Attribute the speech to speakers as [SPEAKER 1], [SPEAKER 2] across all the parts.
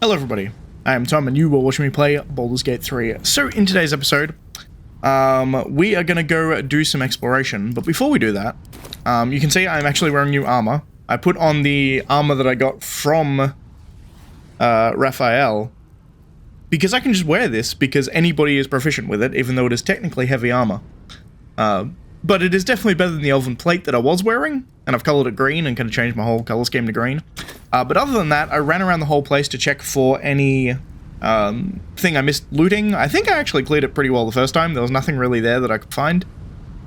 [SPEAKER 1] Hello everybody, I am Tom and you are watching me play Baldur's Gate 3. So in today's episode, we are going to go do some exploration, but before we do that, you can see I'm actually wearing new armor. I put on the armor that I got from Raphael, because I can just wear this because anybody is proficient with it, even though it is technically heavy armor. But it is definitely better than the elven plate that I was wearing, and I've colored it green and kind of changed my whole color scheme to green. But other than that, I ran around the whole place to check for any thing I missed looting. I think I actually cleared it pretty well the first time. There was nothing really there that I could find.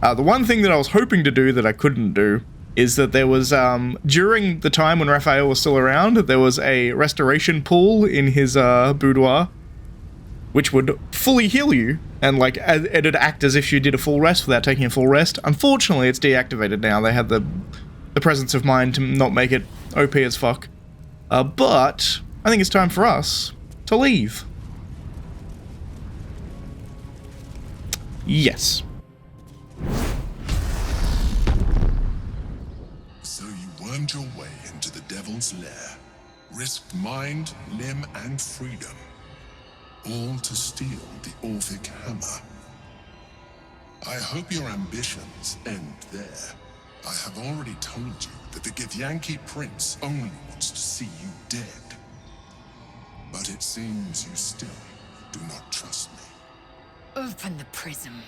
[SPEAKER 1] The one thing that I was hoping to do that I couldn't do is that there was, during the time when Raphael was still around, there was a restoration pool in his boudoir, which would fully heal you, and like it'd act as if you did a full rest without taking a full rest. Unfortunately, it's deactivated now. They had the presence of mind to not make it OP as fuck. But I think it's time for us to leave. Yes.
[SPEAKER 2] So you wormed your way into the Devil's Lair, risked mind, limb, and freedom, all to steal the Orphic hammer. I hope your ambitions end there. I have already told you that the Githyanki Prince only wants to see you dead. But it seems you still do not trust me.
[SPEAKER 3] Open the prism.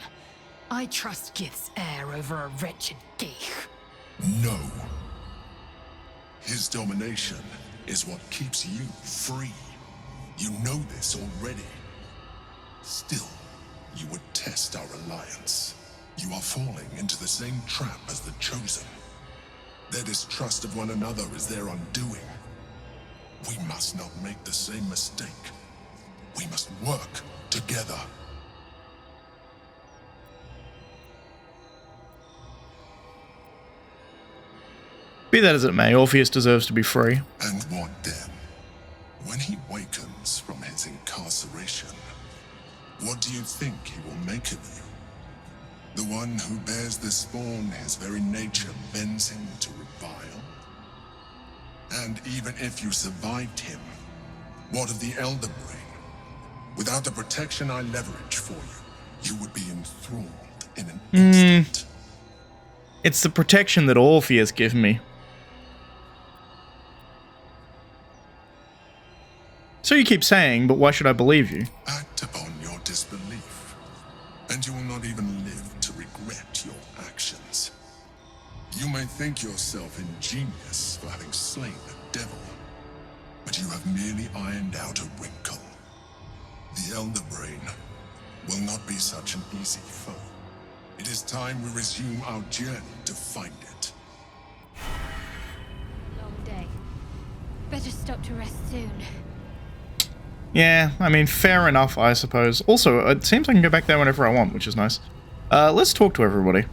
[SPEAKER 3] I trust Gith's heir over a wretched geek.
[SPEAKER 2] No. His domination is what keeps you free. You know this already. Still, you would test our alliance. You are falling into the same trap as the Chosen. Their distrust of one another is their undoing. We must not make the same mistake. We must work together.
[SPEAKER 1] Be that as it may, Orpheus deserves to be free.
[SPEAKER 2] And what then? When he wakens from his incarceration, what do you think he will make of you? The one who bears the spawn his very nature bends him to revile? And even if you survived him, what of the Elder Brain? Without the protection I leverage for you, you would be enthralled in an instant.
[SPEAKER 1] It's the protection that Orpheus gives me. So you keep saying, but why should I believe you?
[SPEAKER 2] Act upon your disbelief, and you will not even live to regret your actions. You may think yourself ingenious for having slain a devil, but you have merely ironed out a wrinkle. The Elder Brain will not be such an easy foe. It is time we resume our journey to find it.
[SPEAKER 4] Long day. Better stop to rest soon.
[SPEAKER 1] Yeah, I mean, fair enough, I suppose. Also, it seems I can go back there whenever I want, which is nice. Let's talk to everybody.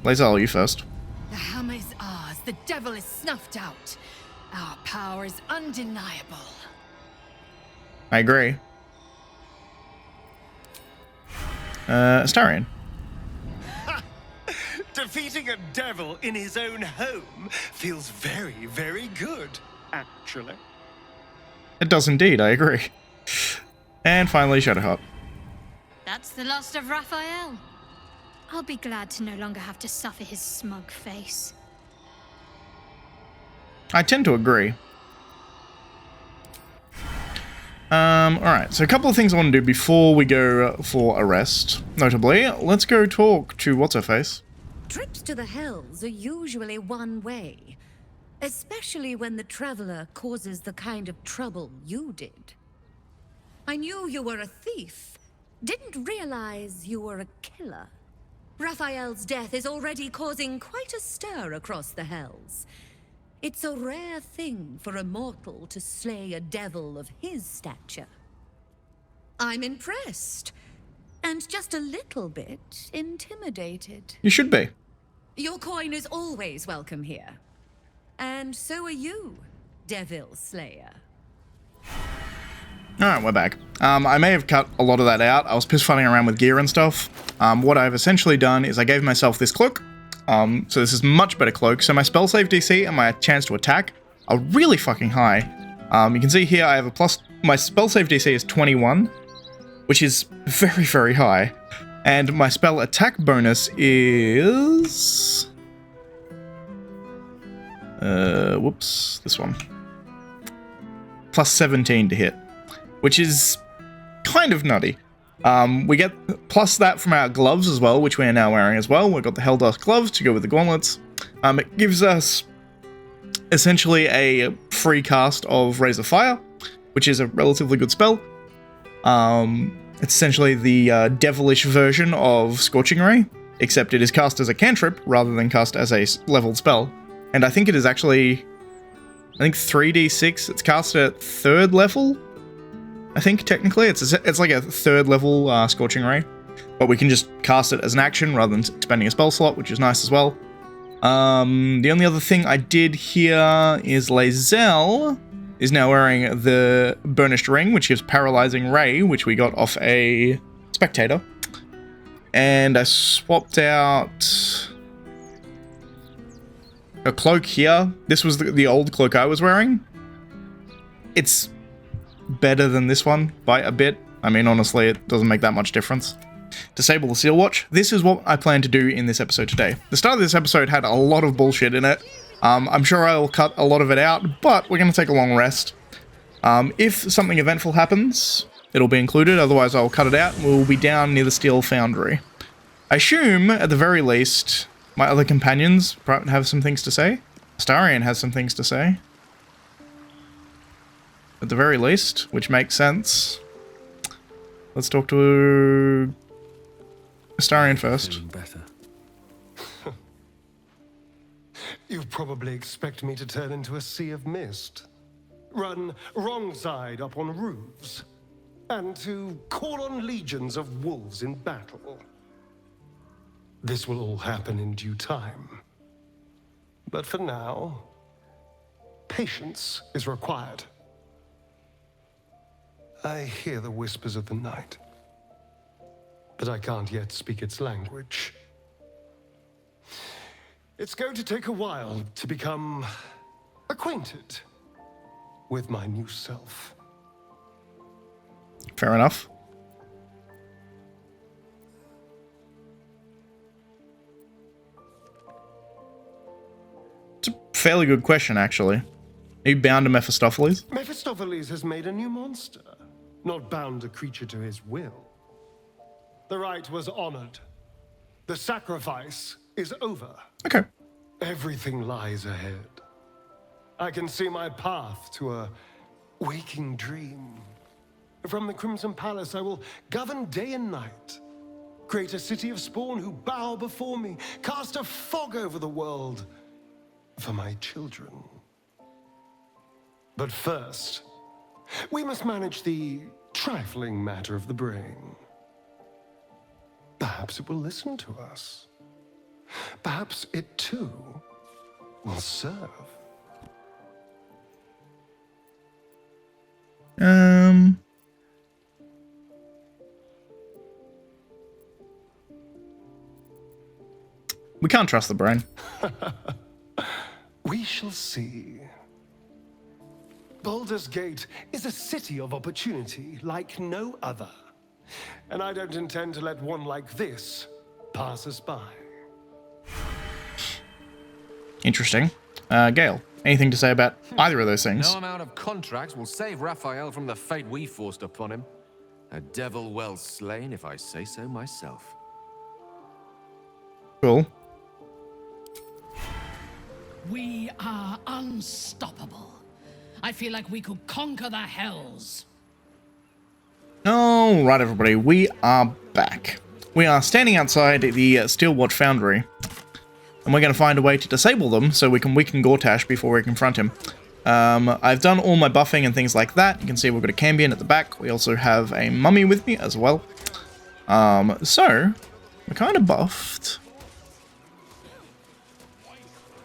[SPEAKER 1] lae'zel, you first.
[SPEAKER 3] The hammer is ours. The devil is snuffed out. Our power is undeniable.
[SPEAKER 1] I agree. Astarion.
[SPEAKER 5] Defeating a devil in his own home feels very, very good, actually.
[SPEAKER 1] It does indeed, I agree. And finally, Shadowheart.
[SPEAKER 4] That's the last of Raphael. I'll be glad to no longer have to suffer his smug face.
[SPEAKER 1] I tend to agree. Alright, so a couple of things I want to do before we go for a rest. Notably, let's go talk to What's-Her-Face.
[SPEAKER 6] Trips to the Hells are usually one way, especially when the traveler causes the kind of trouble you did. I knew you were a thief, didn't realize you were a killer. Raphael's death is already causing quite a stir across the Hells. It's a rare thing for a mortal to slay a devil of his stature. I'm impressed, and just a little bit intimidated.
[SPEAKER 1] You should be.
[SPEAKER 6] Your coin is always welcome here. And so are you, Devil Slayer.
[SPEAKER 1] Alright, we're back. I may have cut a lot of that out. I was piss-fighting around with gear and stuff. What I've essentially done is I gave myself this cloak. So this is much better cloak. So my spell save DC and my chance to attack are really fucking high. You can see here I have a plus. My spell save DC is 21, which is very, very high. And my spell attack bonus is... whoops, this one. Plus 17 to hit, which is kind of nutty. We get plus that from our gloves as well, which we are now wearing as well. We've got the Helldust gloves to go with the gauntlets. It gives us essentially a free cast of Razor Fire, which is a relatively good spell. It's essentially the devilish version of Scorching Ray, except it is cast as a cantrip rather than cast as a leveled spell. And I think it is actually, 3d6. It's cast at 3rd level. I think technically it's like a 3rd level Scorching Ray, but we can just cast it as an action rather than expending a spell slot, which is nice as well. The only other thing I did here is lae'zel is now wearing the Burnished Ring, which gives Paralyzing Ray, which we got off a Spectator. And I swapped out a cloak here. This was the old cloak I was wearing. It's better than this one by a bit. I mean, honestly, it doesn't make that much difference. Disable the Seal Watch. This is what I plan to do in this episode today. The start of this episode had a lot of bullshit in it. I'm sure I'll cut a lot of it out, but we're going to take a long rest. If something eventful happens, it'll be included. Otherwise, I'll cut it out and we'll be down near the Steel Foundry. I assume, at the very least, my other companions have some things to say. Astarion has some things to say. At the very least, which makes sense. Let's talk to Astarion first.
[SPEAKER 5] Better. You probably expect me to turn into a sea of mist, run wrong side up on roofs, and to call on legions of wolves in battle. This will all happen in due time. But for now, patience is required. I hear the whispers of the night, but I can't yet speak its language. It's going to take a while to become acquainted with my new self.
[SPEAKER 1] Fair enough. It's a fairly good question, actually. Are you bound to Mephistopheles?
[SPEAKER 5] Mephistopheles has made a new monster, not bound a creature to his will. The rite was honored. The sacrifice is over.
[SPEAKER 1] Okay.
[SPEAKER 5] Everything lies ahead. I can see my path to a waking dream. From the Crimson Palace, I will govern day and night. Create a city of spawn who bow before me. Cast a fog over the world for my children. But first, we must manage the trifling matter of the brain. Perhaps it will listen to us. Perhaps it too will serve.
[SPEAKER 1] We can't trust the brain.
[SPEAKER 5] We shall see. Baldur's Gate is a city of opportunity like no other. And I don't intend to let one like this pass us by.
[SPEAKER 1] Interesting. Gale, anything to say about either of those things?
[SPEAKER 7] No amount of contracts will save Raphael from the fate we forced upon him. A devil well slain, if I say so myself.
[SPEAKER 1] Cool.
[SPEAKER 3] We are unstoppable. I feel like we could conquer the hells.
[SPEAKER 1] Alright everybody, we are back. We are standing outside the Steelwatch Foundry. And we're going to find a way to disable them so we can weaken Gortash before we confront him. I've done all my buffing and things like that. You can see we've got a Cambion at the back. We also have a mummy with me as well. So, we're kind of buffed.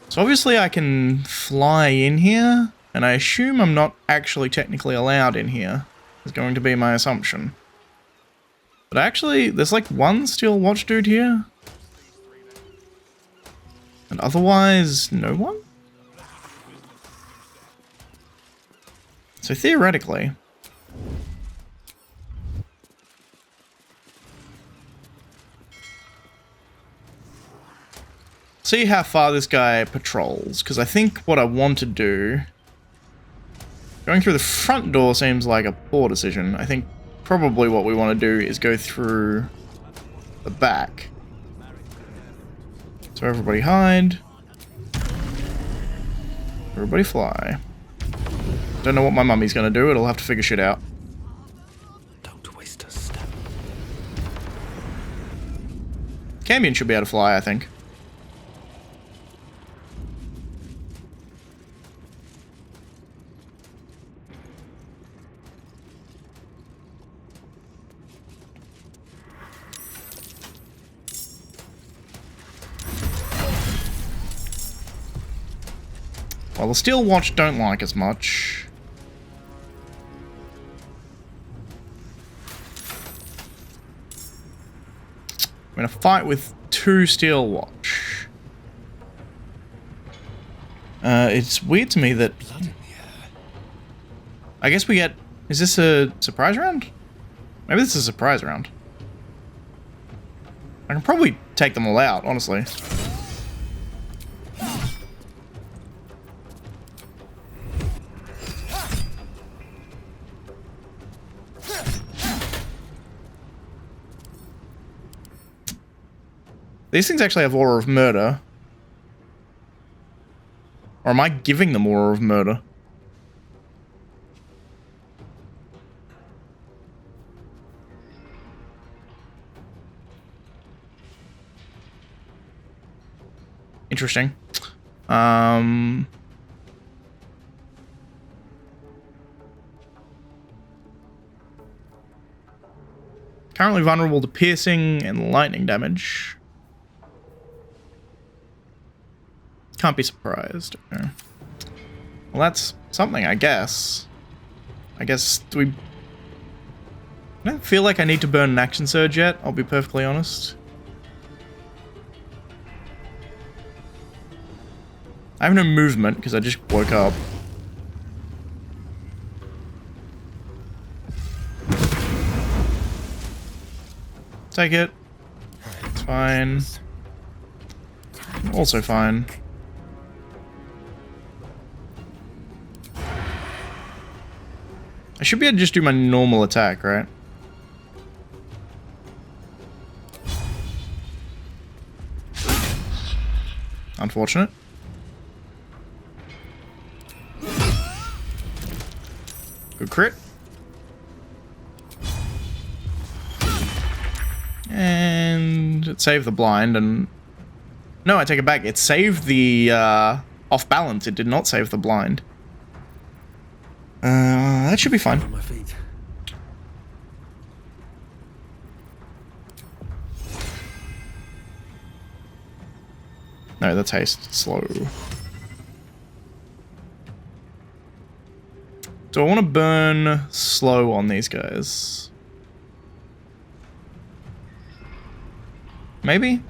[SPEAKER 1] So obviously I can fly in here. And I assume I'm not actually technically allowed in here. Is going to be my assumption. But actually, there's like one Steel Watch dude here. And otherwise, no one? So theoretically... see how far this guy patrols, because I think what I want to do... going through the front door seems like a poor decision. I think probably what we want to do is go through the back. So everybody hide. Everybody fly. Don't know what my mummy's gonna do, it'll have to figure shit out.
[SPEAKER 5] Don't waste a step.
[SPEAKER 1] Cambion should be able to fly, I think. Well, the Steel Watch don't like as much. I'm gonna fight with 2 Steel Watch. It's weird to me that... I guess we get... is this a surprise round? Maybe this is a surprise round. I can probably take them all out, honestly. These things actually have Aura of Murder. Or am I giving them Aura of Murder? Interesting. Currently vulnerable to piercing and lightning damage. Can't be surprised. Okay. Well, that's something, I guess. I don't feel like I need to burn an action surge yet, I'll be perfectly honest. I have no movement because I just woke up. Take it. It's fine. Also fine. I should be able to just do my normal attack, right? Unfortunate. Good crit. And it saved the blind and... no, I take it back. It saved the off balance. It did not save the blind. That should be fine.
[SPEAKER 5] On my feet.
[SPEAKER 1] No, that's haste. Slow. Do I want to burn slow on these guys? Maybe?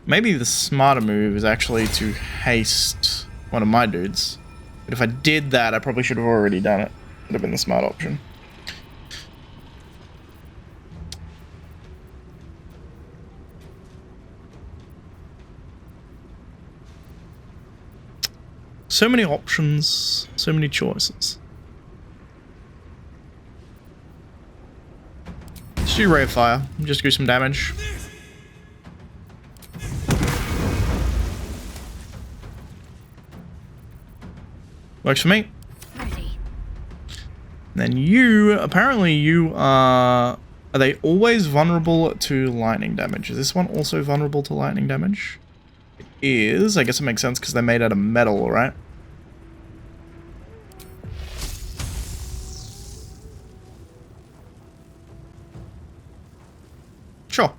[SPEAKER 1] Maybe the smarter move is actually to haste one of my dudes. But if I did that, I probably should have already done it. Would have been the smart option. So many options, so many choices. Let's do Ray of Fire, just do some damage. Works for me.
[SPEAKER 4] Ready.
[SPEAKER 1] Then you, apparently you are they always vulnerable to lightning damage? Is this one also vulnerable to lightning damage? It is. I guess it makes sense because they're made out of metal, right? Sure.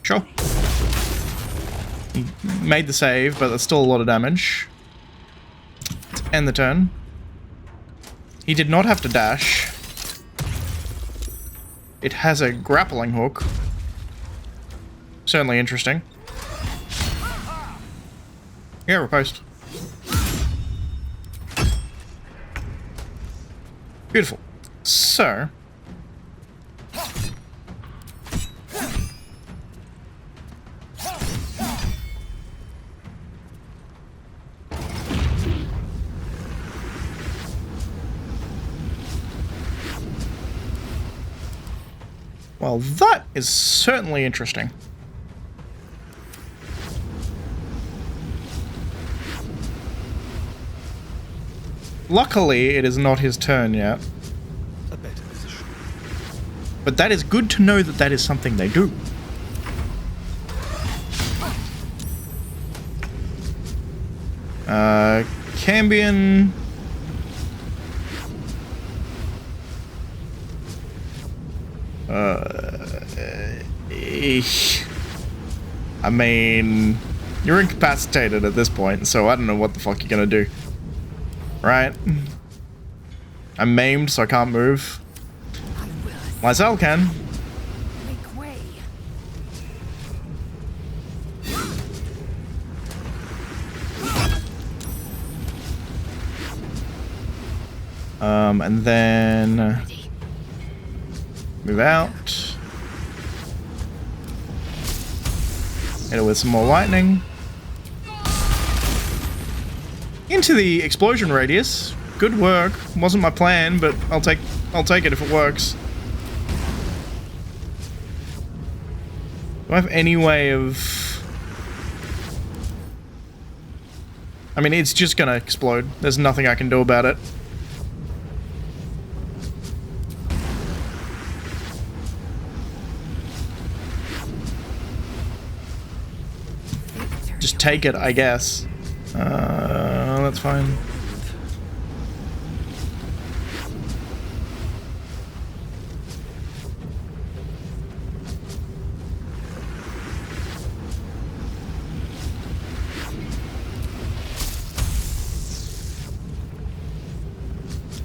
[SPEAKER 1] Sure. made the save, but that's still a lot of damage. Let's end the turn. He did not have to dash. It has a grappling hook. Certainly interesting. Yeah, riposte. Beautiful. So... well, that is certainly interesting. Luckily, it is not his turn yet.
[SPEAKER 5] A better position.
[SPEAKER 1] But that is good to know that that is something they do. Cambion... I mean, you're incapacitated at this point, so I don't know what the fuck you're gonna do. Right? I'm maimed, so I can't move. lae'zel can.
[SPEAKER 6] Make way.
[SPEAKER 1] And then move out. Hit it with some more lightning. Into the explosion radius. Good work. Wasn't my plan, but I'll take it if it works. Do I have any way of... I mean, it's just gonna explode. There's nothing I can do about it. Just take it, I guess. That's fine.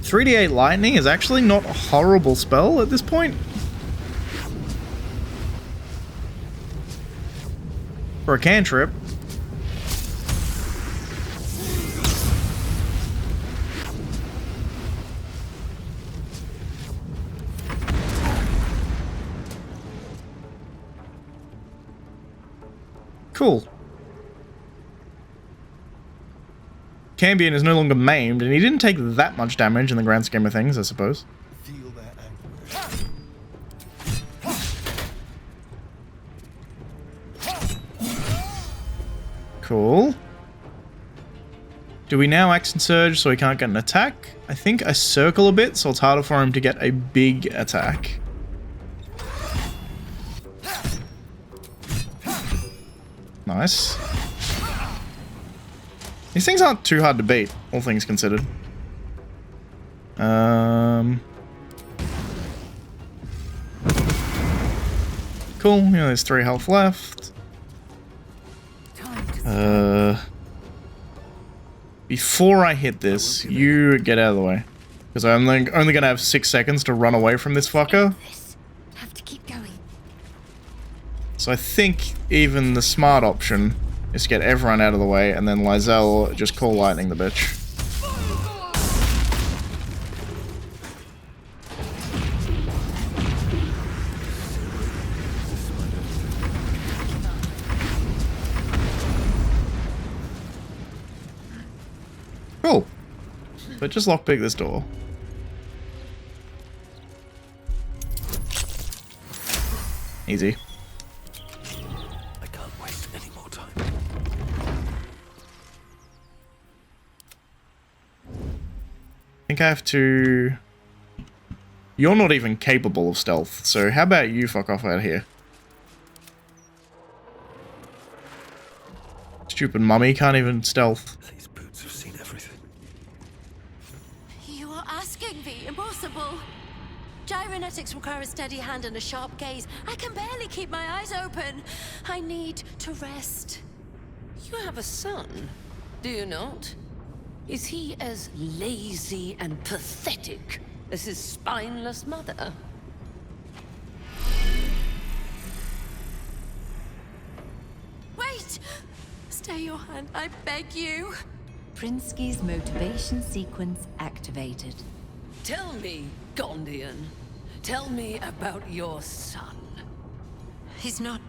[SPEAKER 1] .3d8 lightning is actually not a horrible spell at this point. For a cantrip. Cool. Cambion is no longer maimed, and he didn't take that much damage in the grand scheme of things, I suppose.
[SPEAKER 5] Feel their anguish.
[SPEAKER 1] Cool. Do we now action surge so he can't get an attack? I think I circle a bit, so it's harder for him to get a big attack. Nice. These things aren't too hard to beat, all things considered. Cool, yeah, there's 3 health left. Before I hit this, you get out of the way. Because I'm only gonna have 6 seconds to run away from this fucker.
[SPEAKER 6] Have to keep going.
[SPEAKER 1] So I think even the smart option is to get everyone out of the way, and then lae'zel just call lightning the bitch. Cool. But just lockpick this door. Easy.
[SPEAKER 5] I can't waste any more time.
[SPEAKER 1] I think I have to... You're not even capable of stealth, so how about you fuck off out of here? Stupid mummy can't even stealth.
[SPEAKER 5] These boots have seen everything.
[SPEAKER 8] You are asking me impossible. Gyrometics require a steady hand and a sharp gaze. I can barely keep my eyes open. I need to rest.
[SPEAKER 9] You have a son, do you not? Is he as lazy and pathetic as his spineless mother?
[SPEAKER 8] Wait! Stay your hand, I beg you.
[SPEAKER 10] Prinsky's motivation sequence activated.
[SPEAKER 9] Tell me, Gondian. Tell me about your son.
[SPEAKER 8] He's not...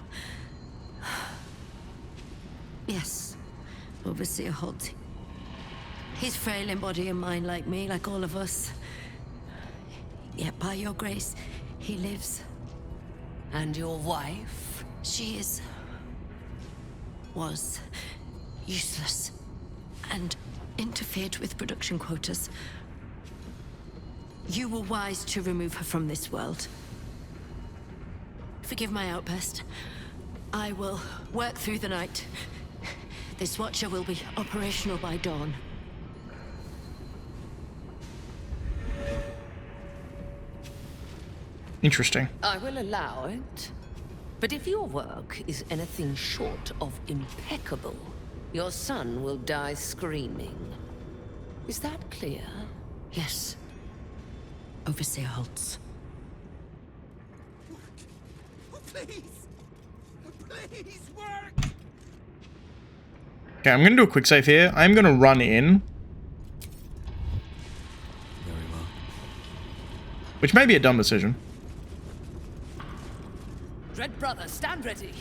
[SPEAKER 8] Yes, Overseer Holt. He's frail in body and mind like me, like all of us. Yet by your grace, he lives.
[SPEAKER 9] And your wife?
[SPEAKER 8] She was useless and interfered with production quotas. You were wise to remove her from this world. Forgive my outburst. I will work through the night. This Watcher will be operational by dawn.
[SPEAKER 1] Interesting.
[SPEAKER 9] I will allow it. But if your work is anything short of impeccable, your son will die screaming. Is that clear?
[SPEAKER 8] Yes. Overseer Holtz.
[SPEAKER 11] Please! Please work!
[SPEAKER 1] Okay, I'm gonna do a quick save here. I'm gonna run in.
[SPEAKER 11] Very well.
[SPEAKER 1] Which may be a dumb decision.
[SPEAKER 9] Dread brother, stand ready.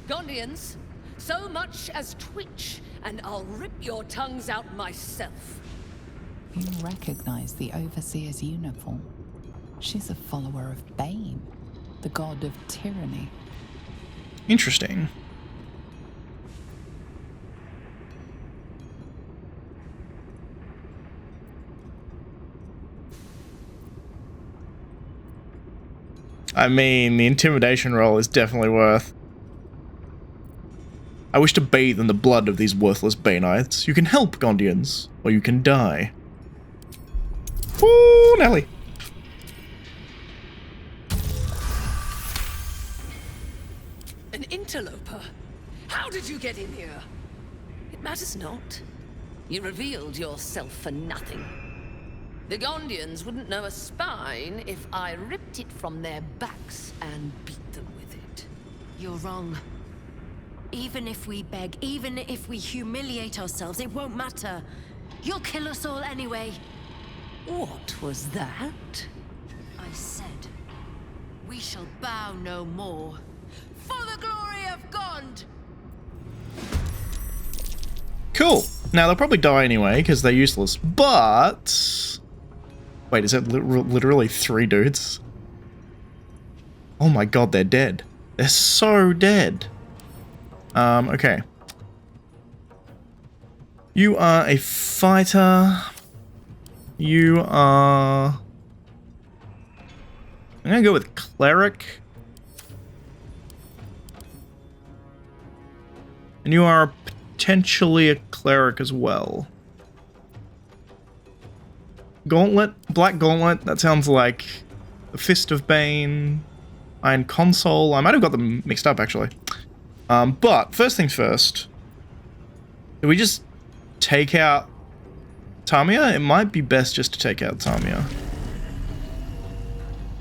[SPEAKER 9] Gondians, so much as twitch, and I'll rip your tongues out myself.
[SPEAKER 12] You recognize the Overseer's uniform. She's a follower of Bane, the god of tyranny.
[SPEAKER 1] Interesting. I mean, the intimidation roll is definitely worth. I wish to bathe in the blood of these worthless Baneites. You can help, Gondians, or you can die. Woo, Nelly.
[SPEAKER 9] An interloper? How did you get in here? It matters not. You revealed yourself for nothing. The Gondians wouldn't know a spine if I ripped it from their backs and beat them with it.
[SPEAKER 8] You're wrong. Even if we beg, even if we humiliate ourselves, it won't matter. You'll kill us all anyway.
[SPEAKER 9] What was that?
[SPEAKER 8] I said, we shall bow no more. For the glory of Gond!
[SPEAKER 1] Cool. Now, they'll probably die anyway, because they're useless, but... Wait, is that literally 3 dudes? Oh my god, they're dead. They're so dead. Okay. You are a fighter. You are... I'm gonna go with cleric. And you are potentially a cleric as well. Gauntlet, Black Gauntlet, that sounds like the Fist of Bane, Iron Console. I might have got them mixed up actually. But first things first, do we just take out Tamiya? It might be best just to take out Tamiya.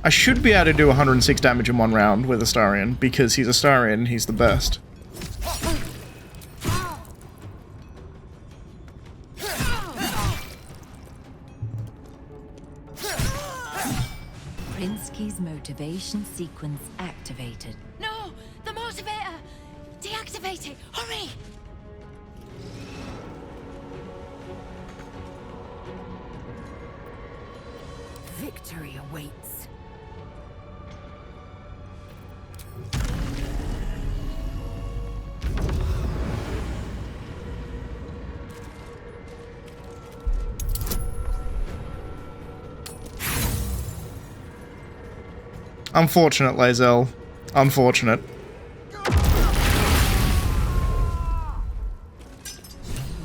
[SPEAKER 1] I should be able to do 106 damage in 1 round with Astarion, because he's Astarion, he's the best.
[SPEAKER 10] Prinsky's motivation sequence activated.
[SPEAKER 8] No! The motivator! Deactivate it! Hurry!
[SPEAKER 10] Victory awaits.
[SPEAKER 1] Unfortunate, lae'zel. Unfortunate.
[SPEAKER 12] You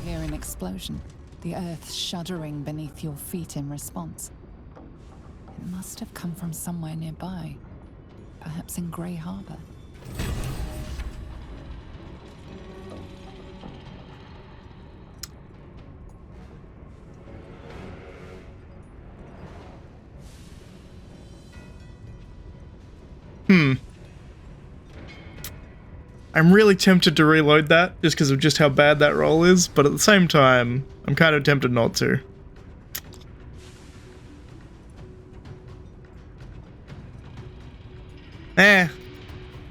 [SPEAKER 12] hear an explosion, the earth shuddering beneath your feet in response. It must have come from somewhere nearby, perhaps in Grey Harbor.
[SPEAKER 1] I'm really tempted to reload that just because of just how bad that roll is, but at the same time, I'm kind of tempted not to.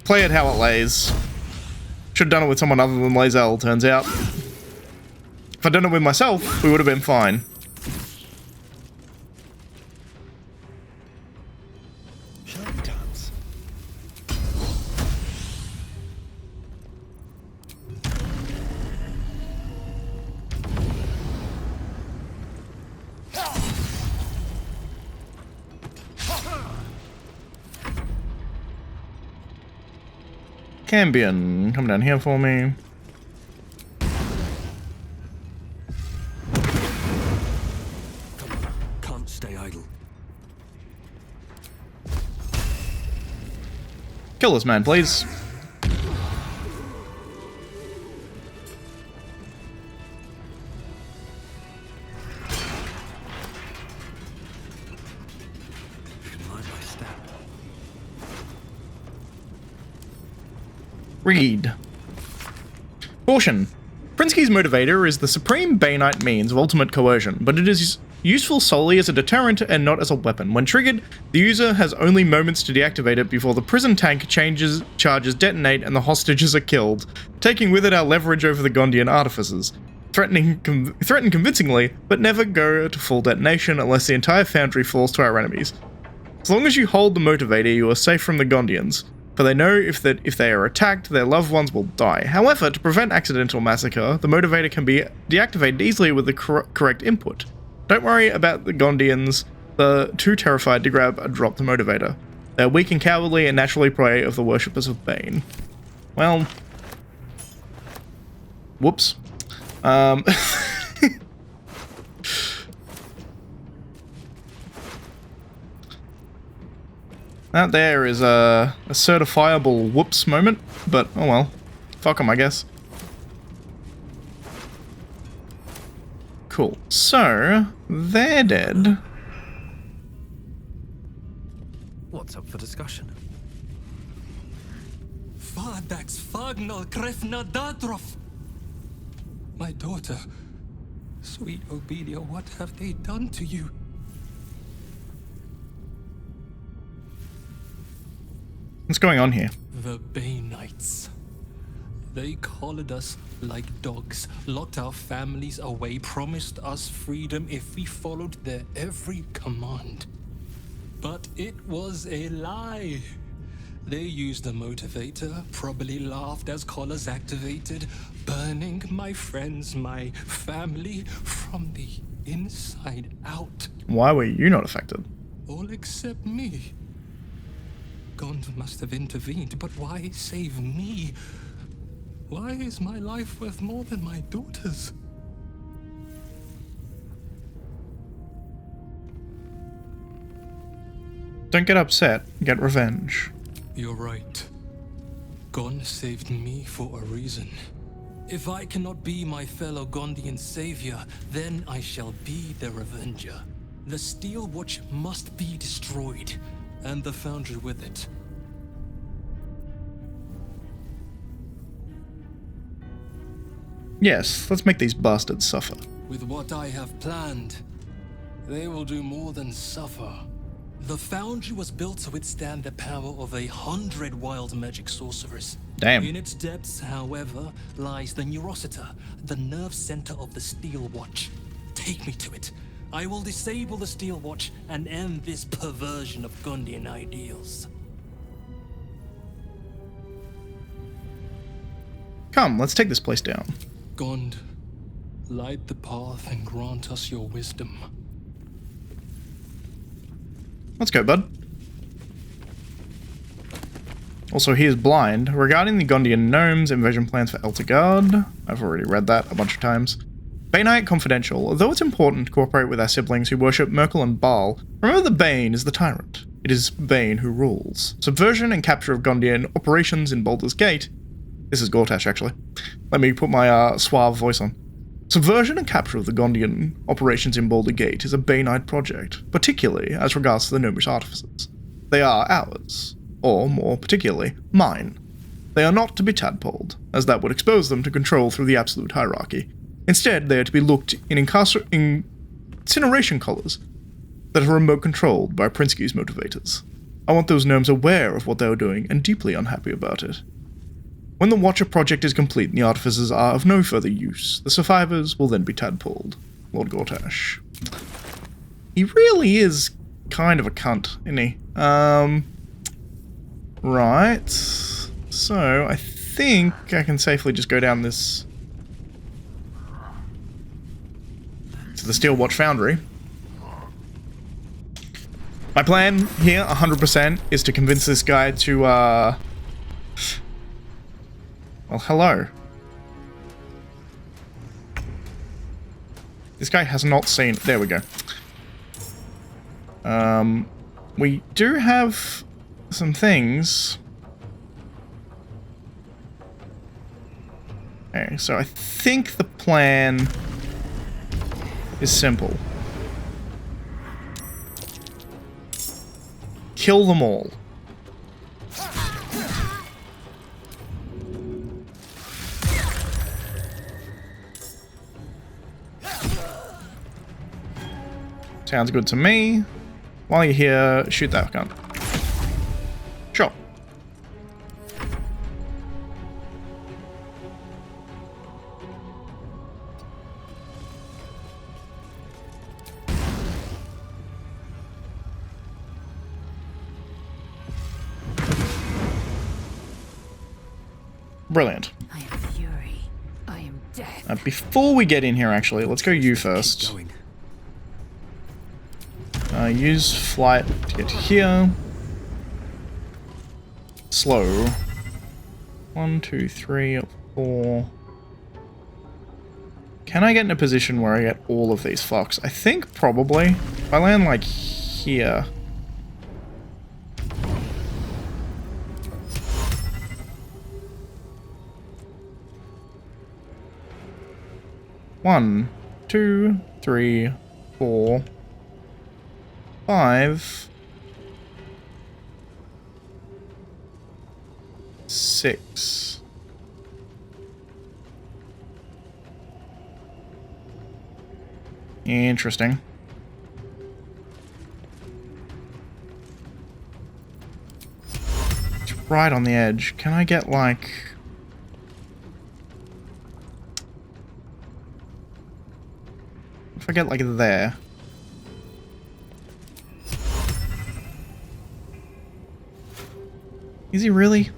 [SPEAKER 1] Play it how it lays. Should have done it with someone other than lae'zel, turns out. If I'd done it with myself, we would have been fine. Cambion, come down here for me.
[SPEAKER 11] Can't stay idle.
[SPEAKER 1] Kill this man, please. Read. Caution. Prinsky's motivator is the supreme Baneite means of ultimate coercion, but it is useful solely as a deterrent and not as a weapon. When triggered, the user has only moments to deactivate it before the prison tank charges detonate and the hostages are killed, taking with it our leverage over the Gondian artificers. Threaten convincingly, but never go to full detonation unless the entire Foundry falls to our enemies. As long as you hold the motivator, you are safe from the Gondians. For they know if they are attacked, their loved ones will die. However, to prevent accidental massacre, the motivator can be deactivated easily with the correct input. Don't worry about the Gondians, they're too terrified to grab and drop the motivator. They're weak and cowardly and naturally prey of the worshippers of Bane. Well... Whoops. That there is a certifiable whoops moment, but oh well. Fuck them, I guess. Cool. So, they're dead.
[SPEAKER 11] What's up for discussion?
[SPEAKER 13] Fadax Fagnal Krefna Dadrof. My daughter, sweet Obedia, what have they done to you?
[SPEAKER 1] What's going on here?
[SPEAKER 13] The Baneites. They collared us like dogs, locked our families away, promised us freedom if we followed their every command. But it was a lie. They used a motivator, probably laughed as collars activated, burning my friends, my family, from the inside out.
[SPEAKER 1] Why were you not affected?
[SPEAKER 13] All except me. Gond must have intervened, but why save me? Why is my life worth more than my daughter's?
[SPEAKER 1] Don't get upset, get revenge.
[SPEAKER 13] You're right. Gond saved me for a reason. If I cannot be my fellow Gondian savior, then I shall be the revenger. The Steel Watch must be destroyed, and the Foundry with it.
[SPEAKER 1] Yes, let's make these bastards suffer.
[SPEAKER 13] With what I have planned, they will do more than suffer. The Foundry was built to withstand the power of 100 wild magic sorcerers.
[SPEAKER 1] Damn.
[SPEAKER 13] In its depths, however, lies the Neurosita, the nerve center of the Steel Watch. Take me to it. I will disable the Steel Watch and end this perversion of Gondian ideals.
[SPEAKER 1] Come, let's take this place down.
[SPEAKER 13] Gond, light the path and grant us your wisdom.
[SPEAKER 1] Let's go, bud. Also, he is blind. Regarding the Gondian gnomes' invasion plans for Eltergard, I've already read that a bunch of times. Baneite Confidential. Although it's important to cooperate with our siblings who worship Merkel and Baal, remember that Bane is the tyrant. It is Bane who rules. Subversion and capture of Gondian operations in Baldur's Gate. This is Gortash, actually. Let me put my suave voice on. Subversion and capture of the Gondian operations in Baldur Gate is a Baneite project, particularly as regards to the Gnomish artificers. They are ours, or more particularly, mine. They are not to be tadpoled, as that would expose them to control through the absolute hierarchy. Instead, they are to be looked in incineration collars that are remote controlled by Prinsky's motivators. I want those gnomes aware of what they are doing and deeply unhappy about it. When the Watcher project is complete and the artificers are of no further use, the survivors will then be tadpoled. Lord Gortash. He really is kind of a cunt, isn't he? Right. So, I think I can safely just go down this to the Steelwatch Foundry. My plan here, 100%, is to convince this guy to, well, hello. This guy has not seen... There we go. We do have some things. Okay, so I think the plan is simple. Kill them all. Sounds good to me. While you're here, shoot that gun. Sure. Brilliant.
[SPEAKER 10] I am fury. I am death.
[SPEAKER 1] Before we get in here, actually, let's go you first. Use flight to get here. Slow. 1, 2, 3, 4. Can I get in a position where I get all of these fucks? I think probably. If I land like here. One, 2, 3, 4, 5, 6. Interesting. It's right on the edge. Can I get like... If I get like there. Is he really?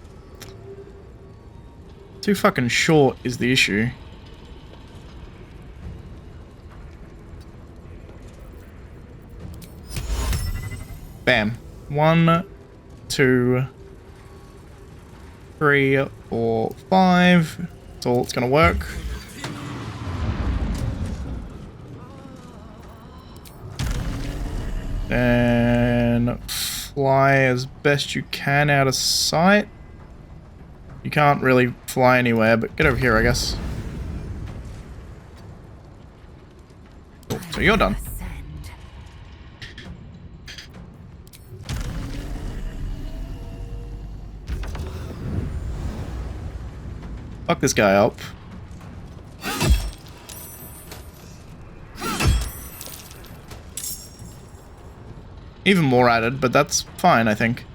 [SPEAKER 1] Too fucking short is the issue. Bam. 1, 2, 3, 4, 5. That's all it's gonna work. And fly as best you can out of sight. You can't really fly anywhere, but get over here, I guess. Cool. So you're done. Fuck this guy up. Even more added, but that's fine, I think.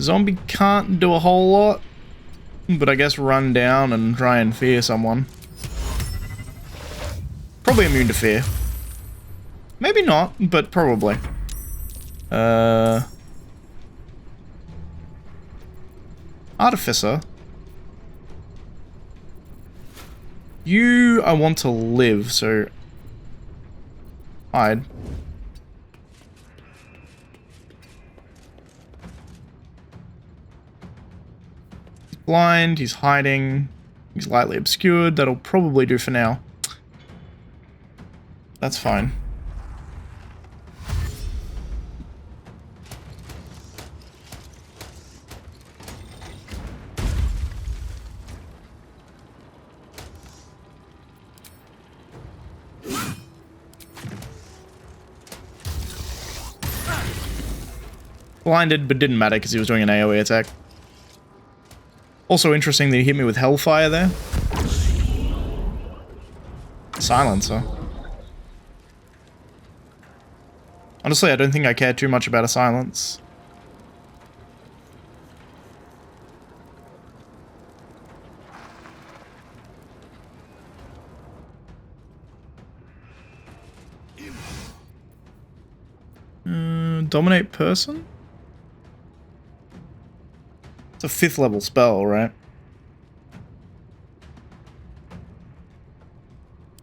[SPEAKER 1] Zombie can't do a whole lot, but I guess run down and try and fear someone. Probably immune to fear. Maybe not, but probably. Artificer. You, I want to live, so... hide. He's blind, he's hiding, he's lightly obscured, that'll probably do for now. That's fine. Blinded, but didn't matter because he was doing an AoE attack. Also interesting that he hit me with Hellfire there. Silencer. Honestly, I don't think I care too much about a silence. Dominate person? It's a 5th level spell, right?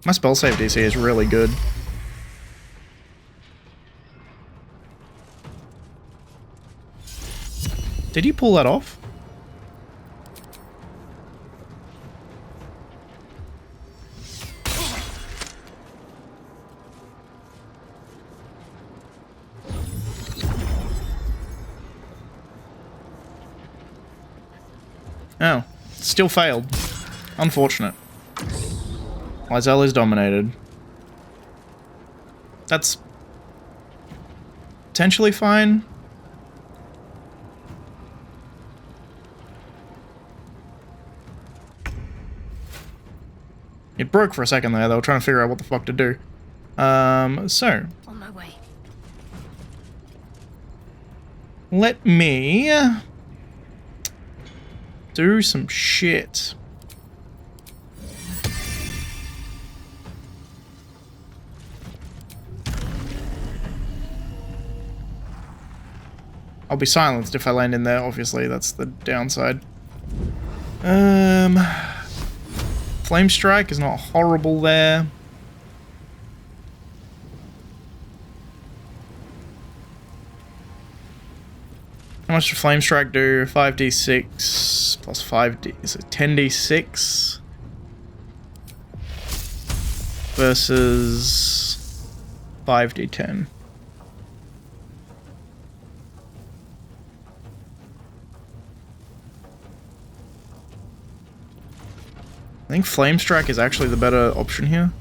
[SPEAKER 1] My spell save DC is really good. Did you pull that off? Oh, still failed. Unfortunate. lae'zel is dominated. That's potentially fine. It broke for a second there. They were trying to figure out what the fuck to do. So.
[SPEAKER 4] On my way.
[SPEAKER 1] Let me do some shit. I'll be silenced if I land in there, obviously. That's the downside. Flame Strike is not horrible there. How much does Flame Strike do? 5d6 plus 5d... Is it 10d6? Versus 5d10. I think Flame Strike is actually the better option here.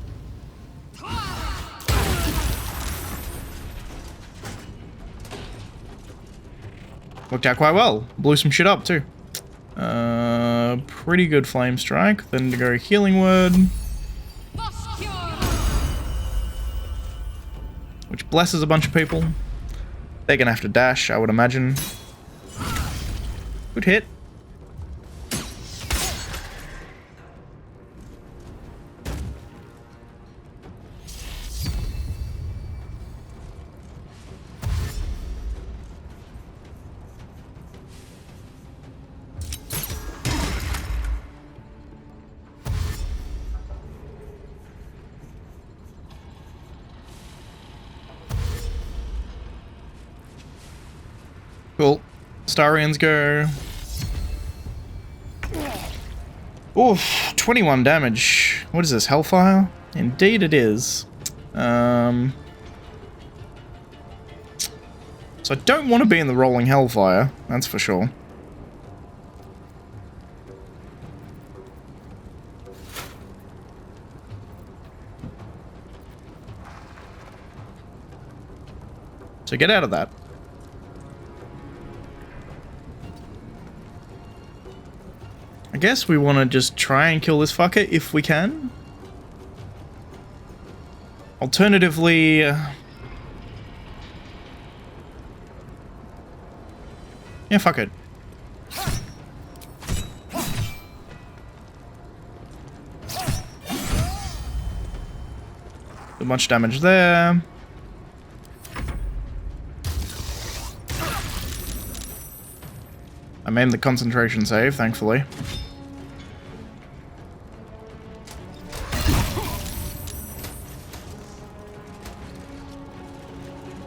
[SPEAKER 1] Worked out quite well. Blew some shit up too. Pretty good Flame Strike. Then to go Healing Word. Which blesses a bunch of people. They're gonna have to dash, I would imagine. Good hit. Cool. Starians go. Oof, 21 damage. What is this, Hellfire? Indeed it is. So I don't want to be in the rolling Hellfire, that's for sure. So get out of that. I guess we want to just try and kill this fucker if we can. Alternatively... yeah, fuck it. Not much damage there. I made the concentration save, thankfully.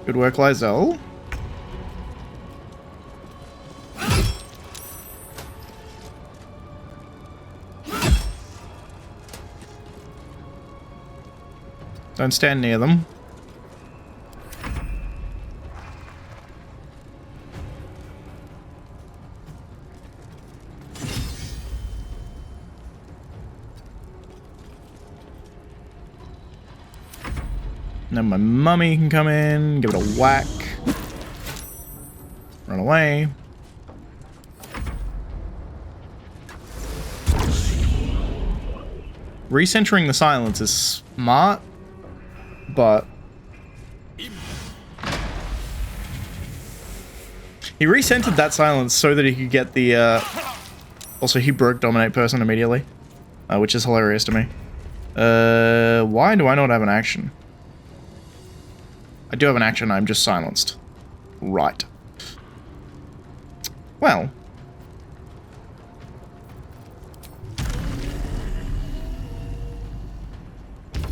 [SPEAKER 1] Good work, lae'zel. Don't stand near them. Then my mummy can come in, give it a whack. Run run away. Recentering the silence is smart, but he recentered that silence so that he could get the also he broke dominate person immediately, which is hilarious to me. Why do I not have an action? I do have an action, I'm just silenced. Right. Well.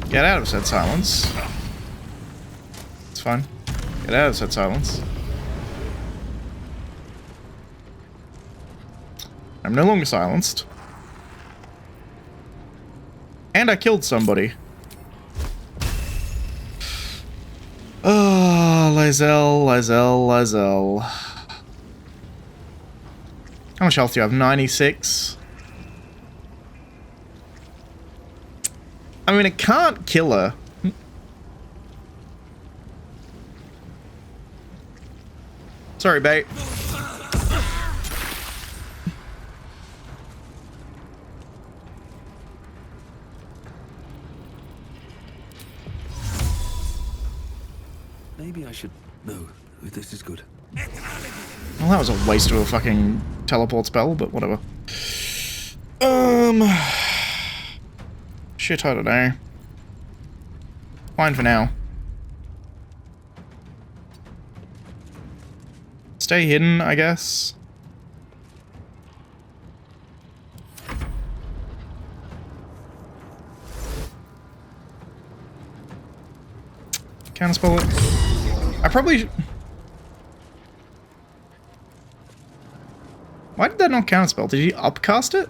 [SPEAKER 1] Get out of said silence. It's fine. Get out of said silence. I'm no longer silenced. And I killed somebody. Oh, lae'zel, lae'zel, lae'zel. How much health do you have? 96? I mean, it can't kill her. Sorry, babe.
[SPEAKER 11] Maybe I should... No, this is good.
[SPEAKER 1] Well, that was a waste of a fucking teleport spell, but whatever. Shit, I don't know. Fine for now. Stay hidden, I guess. Counterspell it. I probably... Why did that not counterspell? Did he upcast it?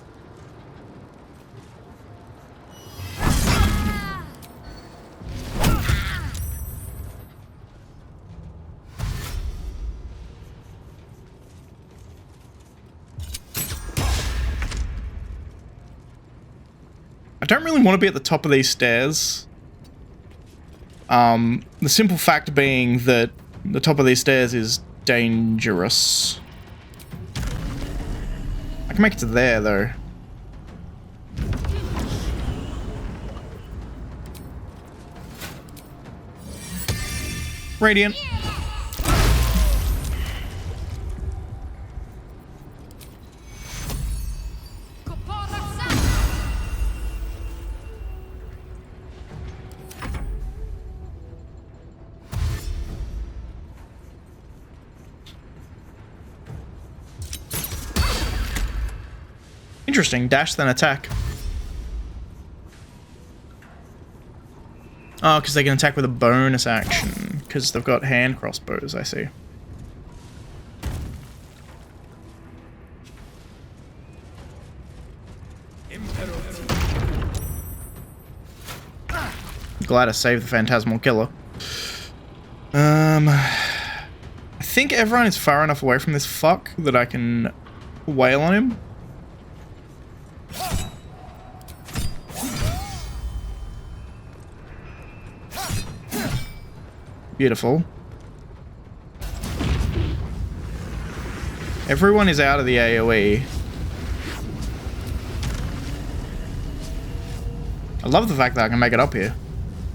[SPEAKER 1] I don't really want to be at the top of these stairs. The simple fact being that the top of these stairs is dangerous. I can make it to there, though. Radiant. Interesting, dash then attack. Oh, because they can attack with a bonus action. Because they've got hand crossbows, I see. Glad I saved the Phantasmal Killer. I think everyone is far enough away from this fuck that I can wail on him. Beautiful. Everyone is out of the AoE. I love the fact that I can make it up here.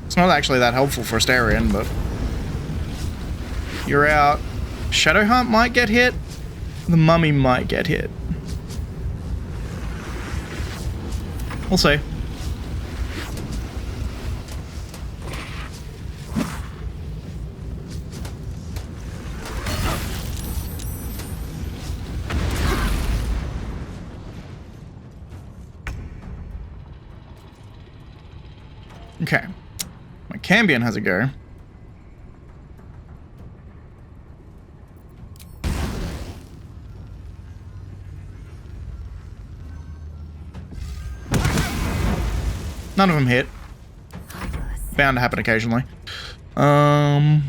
[SPEAKER 1] It's not actually that helpful for Astarion, but... You're out. Shadowheart might get hit. The Mummy might get hit. We'll see. Okay. My Cambion has a go. None of them hit. Bound to happen occasionally. I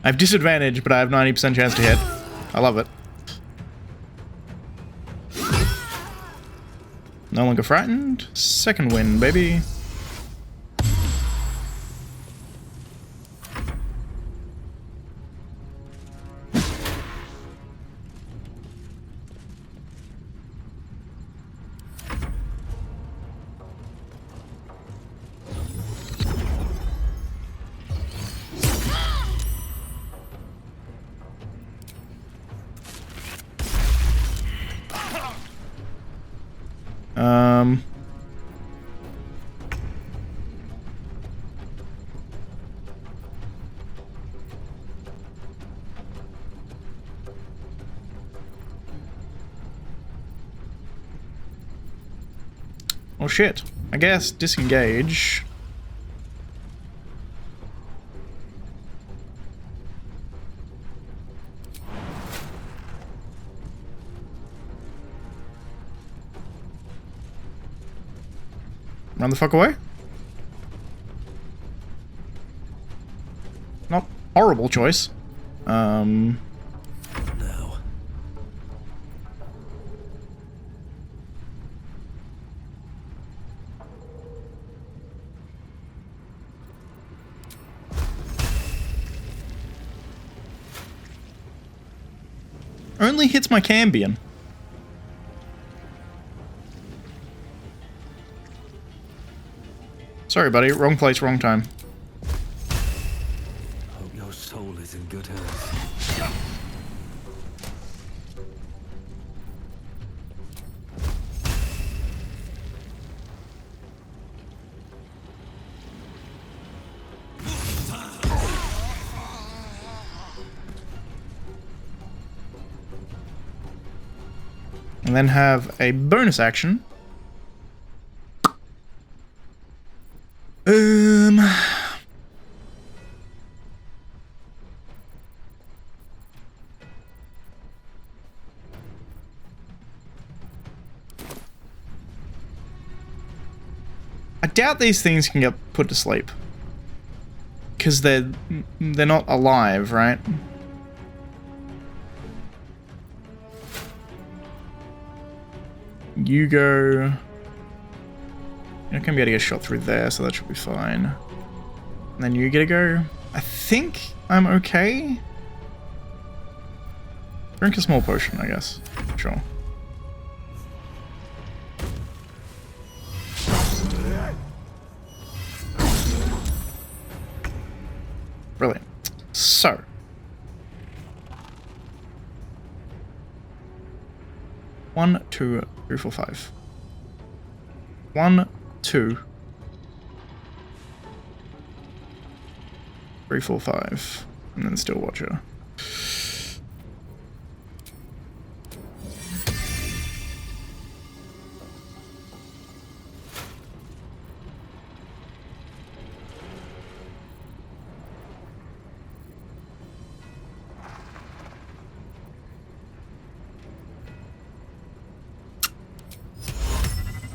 [SPEAKER 1] have disadvantage, but I have 90% chance to hit. I love it. No longer frightened. Second win, baby. Well, shit. I guess disengage. Run the fuck away? Not horrible choice.
[SPEAKER 11] No.
[SPEAKER 1] Only hits my Cambion. Sorry, buddy. Wrong place, wrong time.
[SPEAKER 11] Hope your soul is in good hands.
[SPEAKER 1] And then have a bonus action. I doubt these things can get put to sleep. Because they're not alive, right? You go... You're not going to be able to get shot through there, so that should be fine. And then you get to go... I think I'm okay? Drink a small potion, I guess. Sure. Brilliant. So... 1, 2, 3, 4, 5. 1, 2, 3, 4, 5, and then Still Watcher.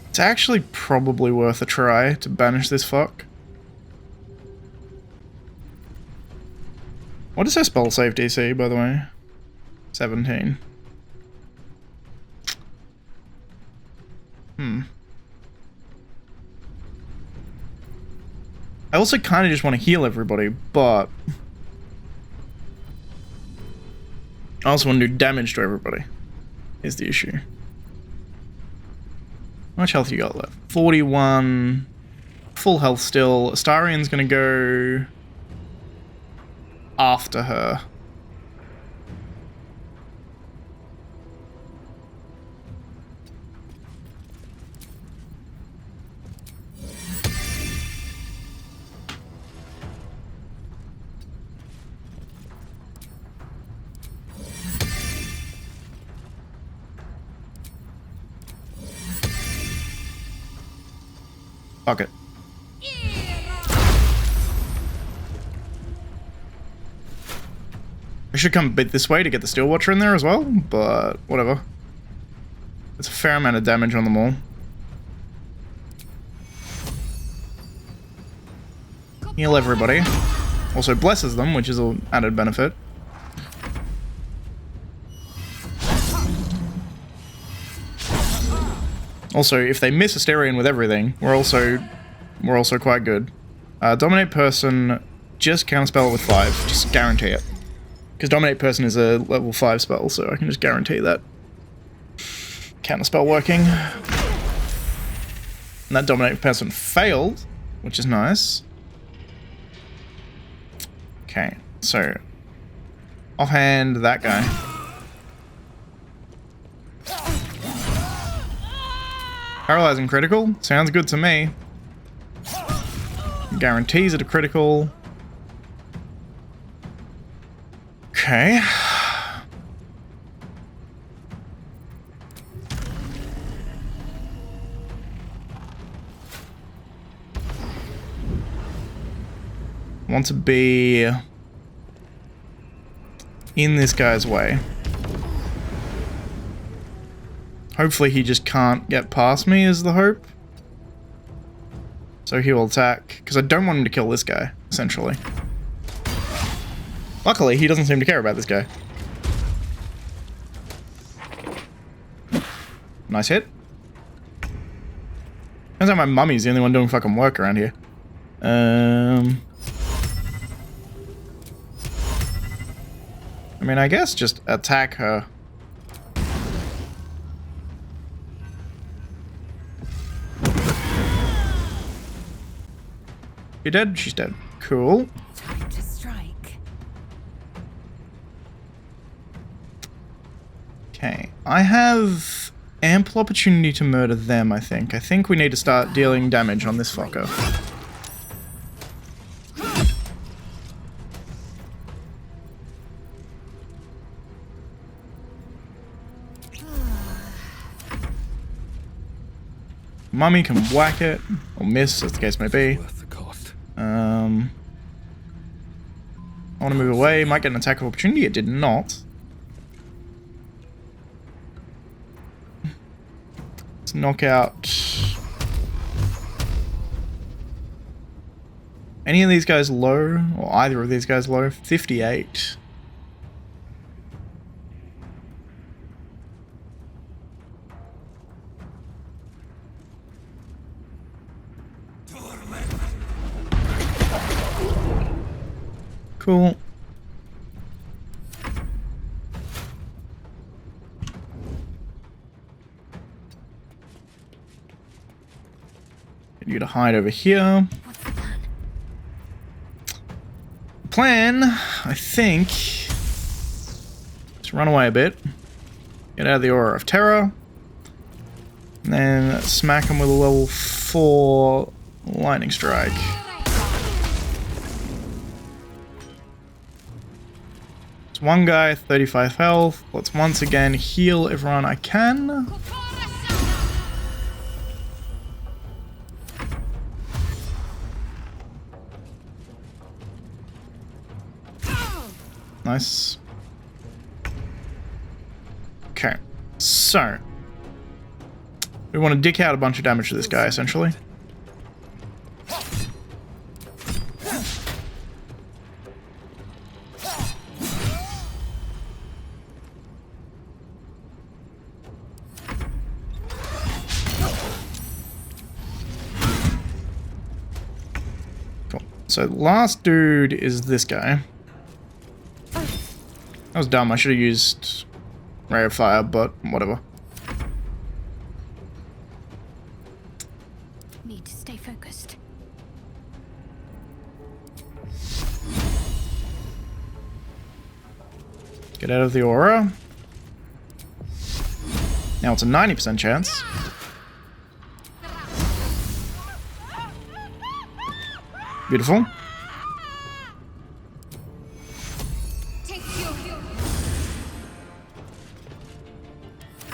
[SPEAKER 1] It's actually probably worth a try to banish this fuck. What is her spell save DC, by the way? 17. I also kind of just want to heal everybody, but... I also want to do damage to everybody, is the issue. How much health you got left? 41. Full health still. Astarion's gonna go after her. Fuck it. I should come a bit this way to get the Steel Watcher in there as well, but whatever. It's a fair amount of damage on them all. Heal everybody. Also blesses them, which is an added benefit. Also, if they miss Asterion with everything, we're also quite good. Dominate Person, just counterspell it with 5. Just guarantee it. Because Dominate Person is a level 5 spell, so I can just guarantee that. Counterspell working. And that Dominate Person failed, which is nice. Okay, so... offhand, that guy. Paralyzing critical? Sounds good to me. Guarantees it a critical. Okay. Want to be in this guy's way. Hopefully he just can't get past me is the hope. So he will attack, because I don't want him to kill this guy, essentially. Luckily, he doesn't seem to care about this guy. Nice hit. Turns out my mummy's the only one doing fucking work around here. I mean, I guess just attack her. You dead? She's dead. Cool.
[SPEAKER 10] Time to strike.
[SPEAKER 1] Okay. I have ample opportunity to murder them, I think. I think we need to start dealing damage on this fucker. Mummy can whack it, or miss, as the case may be. I want to move away. Might get an attack of opportunity. It did not. Let's knock out any of these guys low, or either of these guys low. 58. Cool. Get you to hide over here.
[SPEAKER 8] What's the plan?
[SPEAKER 1] Plan, I think, just run away a bit. Get out of the Aura of Terror. And then smack him with a level 4 Lightning Strike. One guy, 35 health. Let's once again heal everyone I can. Nice. Okay, so we want to dick out a bunch of damage to this guy, essentially. So last dude is this guy. That was dumb. I should have used Ray of Fire, but whatever.
[SPEAKER 4] Need to stay focused.
[SPEAKER 1] Get out of the aura. Now it's a 90% chance. Beautiful.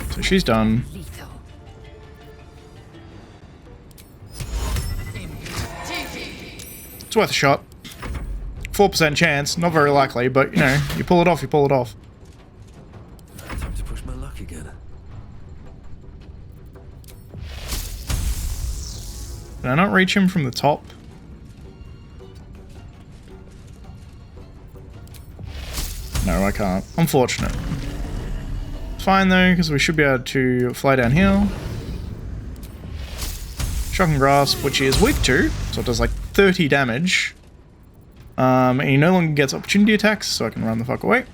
[SPEAKER 1] So she's done. It's worth a shot. 4% chance, not very likely, but you know, you pull it off, you pull it off.
[SPEAKER 11] Time to push my luck again.
[SPEAKER 1] Did I not reach him from the top? No, I can't. Unfortunate. It's fine though, because we should be able to fly down here. Shocking Grasp, which he is weak to, so it does like 30 damage. And he no longer gets opportunity attacks, so I can run the fuck away.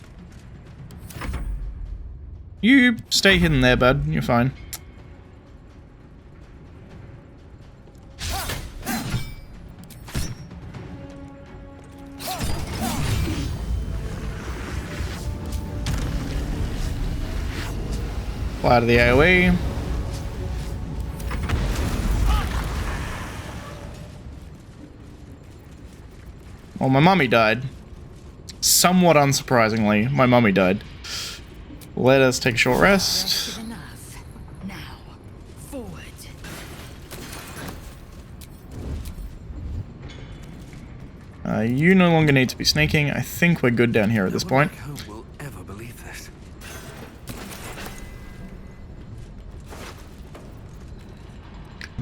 [SPEAKER 1] You stay hidden there, bud. You're fine. Fly out of the AoE. Well, my mummy died. Somewhat unsurprisingly, my mummy died. Let us take a short rest.
[SPEAKER 10] Now, forward.
[SPEAKER 1] You no longer need to be sneaking. I think we're good down here at this point.
[SPEAKER 11] Who will ever believe this?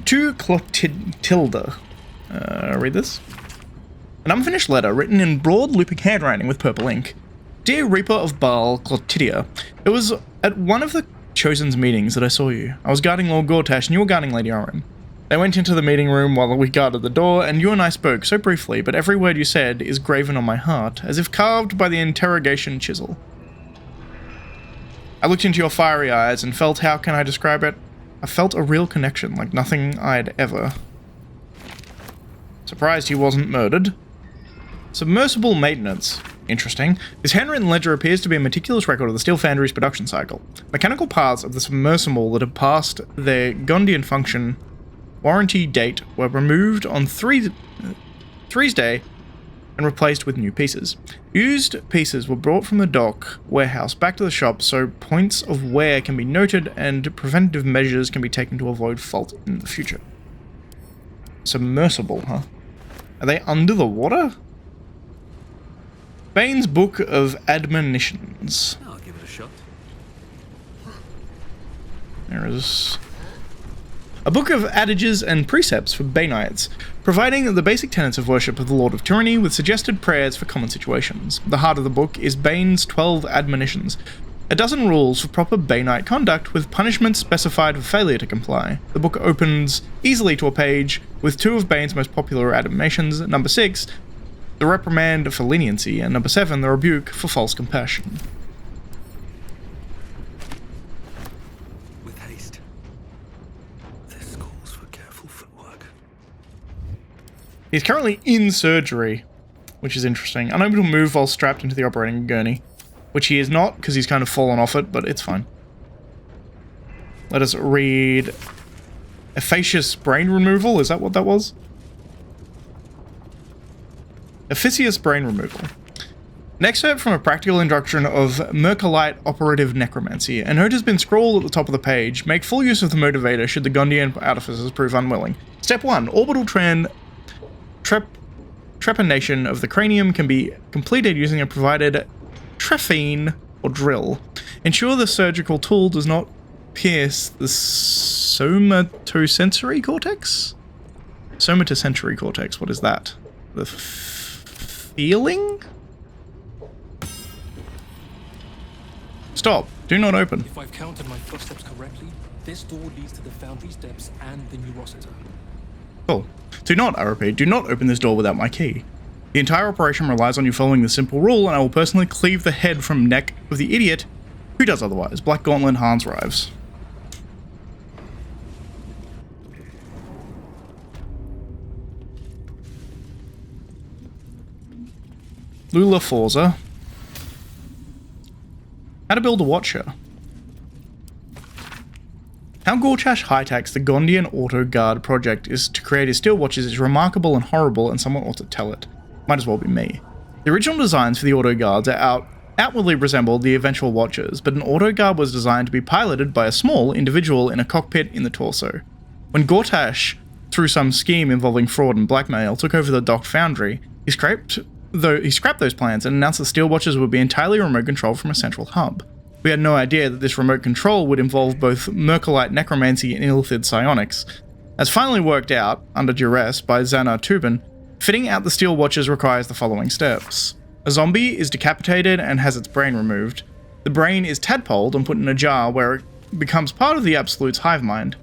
[SPEAKER 1] To Clotilda. Read this. An unfinished letter written in broad looping handwriting with purple ink. Dear Reaper of Baal, Clotilda. It was at one of the Chosen's meetings that I saw you. I was guarding Lord Gortash and you were guarding Lady Oren. They went into the meeting room while we guarded the door, and you and I spoke so briefly, but every word you said is graven on my heart, as if carved by the interrogation chisel. I looked into your fiery eyes and felt, how can I describe it? I felt a real connection, like nothing I'd ever. Surprised he wasn't murdered. Submersible maintenance. Interesting. This handwritten ledger appears to be a meticulous record of the Steel Foundry's production cycle. Mechanical parts of the submersible that have passed their Gondian function warranty date were removed on Three's Day and replaced with new pieces. Used pieces were brought from the dock warehouse back to the shop so points of wear can be noted and preventative measures can be taken to avoid fault in the future. Submersible, huh? Are they under the water? Bane's Book of Admonitions.
[SPEAKER 11] I'll give it a shot.
[SPEAKER 1] There is a book of adages and precepts for Baneites, providing the basic tenets of worship of the Lord of Tyranny with suggested prayers for common situations. The heart of the book is Bane's 12 admonitions, a dozen rules for proper Baneite conduct with punishments specified for failure to comply. The book opens easily to a page with two of Bane's most popular admonitions, number 6, the reprimand for leniency, and number 7, the rebuke for false compassion.
[SPEAKER 11] With haste. This calls for careful footwork.
[SPEAKER 1] He's currently in surgery, which is interesting. Unable to move while strapped into the operating gurney, which he is not because he's kind of fallen off it, but it's fine. Let us read Effacious brain removal. Is that what that was? Efficacious brain removal. An excerpt from a practical introduction of Mercolite operative necromancy. A note has been scrawled at the top of the page. Make full use of the motivator should the Gondian artificers prove unwilling. Step 1. Orbital trepanation of the cranium can be completed using a provided trephine or drill. Ensure the surgical tool does not pierce the somatosensory cortex? Somatosensory cortex, what is that? The feeling? Stop. Do not open.
[SPEAKER 13] If I've counted my footsteps correctly, this door leads to the Foundry steps and the Neurosita.
[SPEAKER 1] Cool. Do not, I repeat, do not open this door without my key. The entire operation relies on you following the simple rule, and I will personally cleave the head from neck of the idiot who does otherwise. Black Gauntlet Hans arrives. Lula Forza. How to build a watcher. How Gortash hijacks the Gondian Auto Guard project is to create his steel watches is remarkable and horrible, and someone ought to tell it. Might as well be me. The original designs for the Auto Guards outwardly resembled the eventual watchers, but an Auto Guard was designed to be piloted by a small individual in a cockpit in the torso. When Gortash, through some scheme involving fraud and blackmail, took over the docked Foundry, he scrapped those plans and announced that steel watches would be entirely remote controlled from a central hub. We had no idea that this remote control would involve both Mercolite necromancy and Illithid psionics. As finally worked out, under duress, by Xanar Tubin, fitting out the steel watches requires the following steps. A zombie is decapitated and has its brain removed. The brain is tadpoled and put in a jar where it becomes part of the Absolute's hive mind.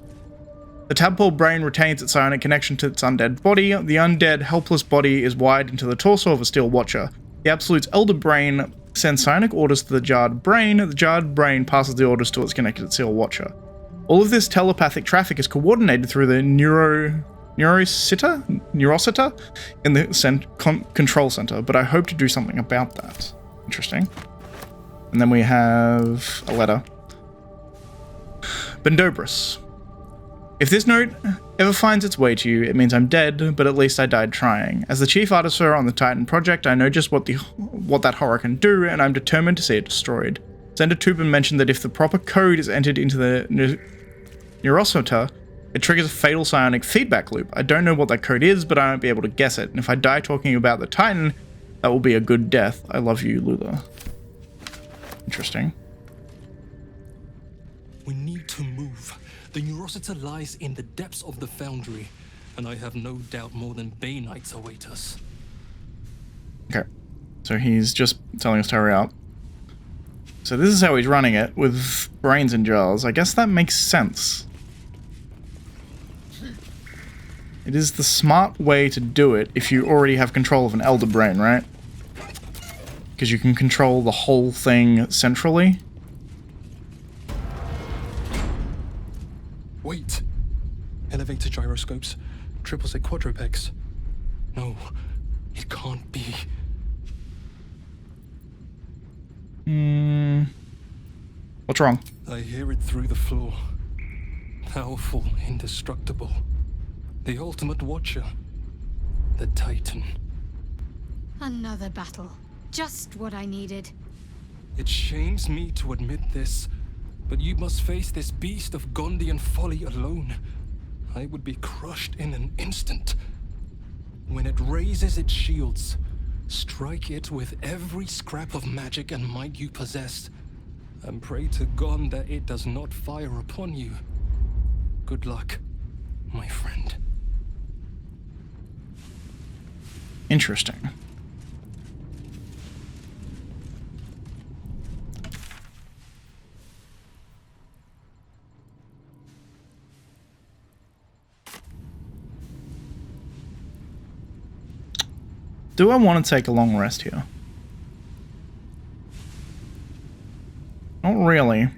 [SPEAKER 1] The tadpole brain retains its psionic connection to its undead body. The undead, helpless body is wired into the torso of a steel watcher. The Absolute's elder brain sends psionic orders to the jarred brain. The jarred brain passes the orders to its connected steel watcher. All of this telepathic traffic is coordinated through the Neurosita in the control center, but I hope to do something about that. Interesting. And then we have a letter. Bendobris. If this note ever finds its way to you, it means I'm dead, but at least I died trying. As the chief artificer on the Titan project, I know just what that horror can do, and I'm determined to see it destroyed. Senator Tubin mentioned that if the proper code is entered into the Neurosota, it triggers a fatal psionic feedback loop. I don't know what that code is, but I won't be able to guess it, and if I die talking about the Titan, that will be a good death. I love you, Lula. Interesting.
[SPEAKER 13] We need to move. The Neurosota lies in the depths of the Foundry, and I have no doubt more than Banites await us.
[SPEAKER 1] Okay, so he's just telling us to hurry up. So this is how he's running it, with brains in jars. I guess that makes sense. It is the smart way to do it if you already have control of an Elder Brain, right? Because you can control the whole thing centrally.
[SPEAKER 13] Wait! Elevator gyroscopes, triple set quadrupex. No, it can't be.
[SPEAKER 1] What's wrong?
[SPEAKER 13] I hear it through the floor. Powerful, indestructible. The ultimate watcher. The Titan.
[SPEAKER 4] Another battle. Just what I needed.
[SPEAKER 13] It shames me to admit this, but you must face this beast of Gondian folly alone. I would be crushed in an instant. When it raises its shields, strike it with every scrap of magic and might you possess, and pray to God that it does not fire upon you. Good luck, my friend.
[SPEAKER 1] Interesting. Do I want to take a long rest here? Not really.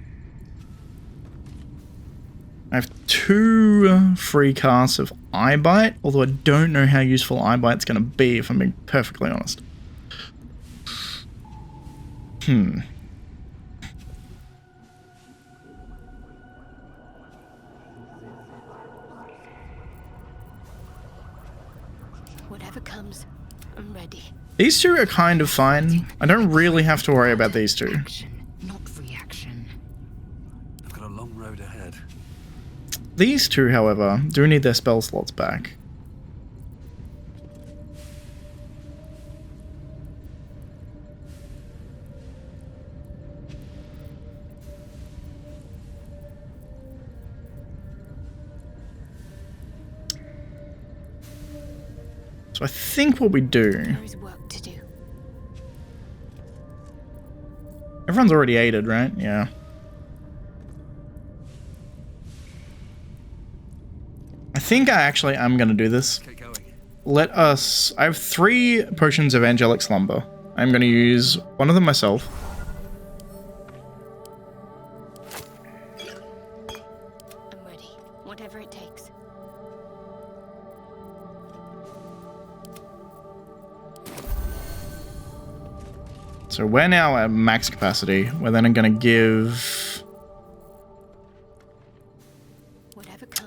[SPEAKER 1] I have 2 free casts of Eye Bite, although I don't know how useful Eye Bite's going to be, if I'm being perfectly honest.
[SPEAKER 8] Whatever comes, I'm ready.
[SPEAKER 1] These 2 are kind of fine. I don't really have to worry about these 2.
[SPEAKER 8] Not reaction.
[SPEAKER 11] I've got a long road ahead.
[SPEAKER 1] These 2, however, do need their spell slots back. So I think what we do...
[SPEAKER 8] There is work to do.
[SPEAKER 1] Everyone's already aided, right? Yeah. I think I actually am going to do this. Let us... I have 3 potions of Angelic Slumber. I'm going to use one of them myself.
[SPEAKER 8] I'm ready. Whatever it takes.
[SPEAKER 1] So we're now at max capacity. We're then going to give...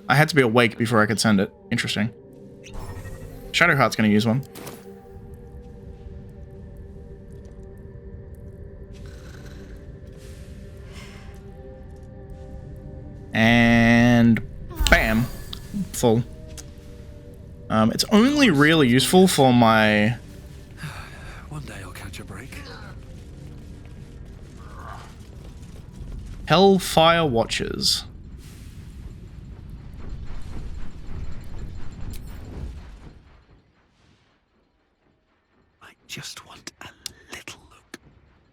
[SPEAKER 1] I had to be awake before I could send it. Interesting. Shadowheart's going to use one. And bam, full. It's only really useful for my...
[SPEAKER 11] One day I'll catch a break.
[SPEAKER 1] Hellfire Watchers.
[SPEAKER 11] I just want a little look.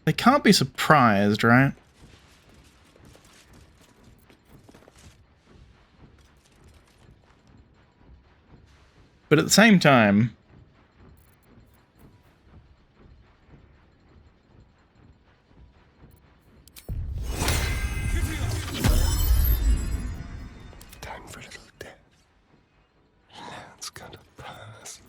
[SPEAKER 1] They can't be surprised, right? But at the same time...
[SPEAKER 5] Time for a little death. That's gonna pass.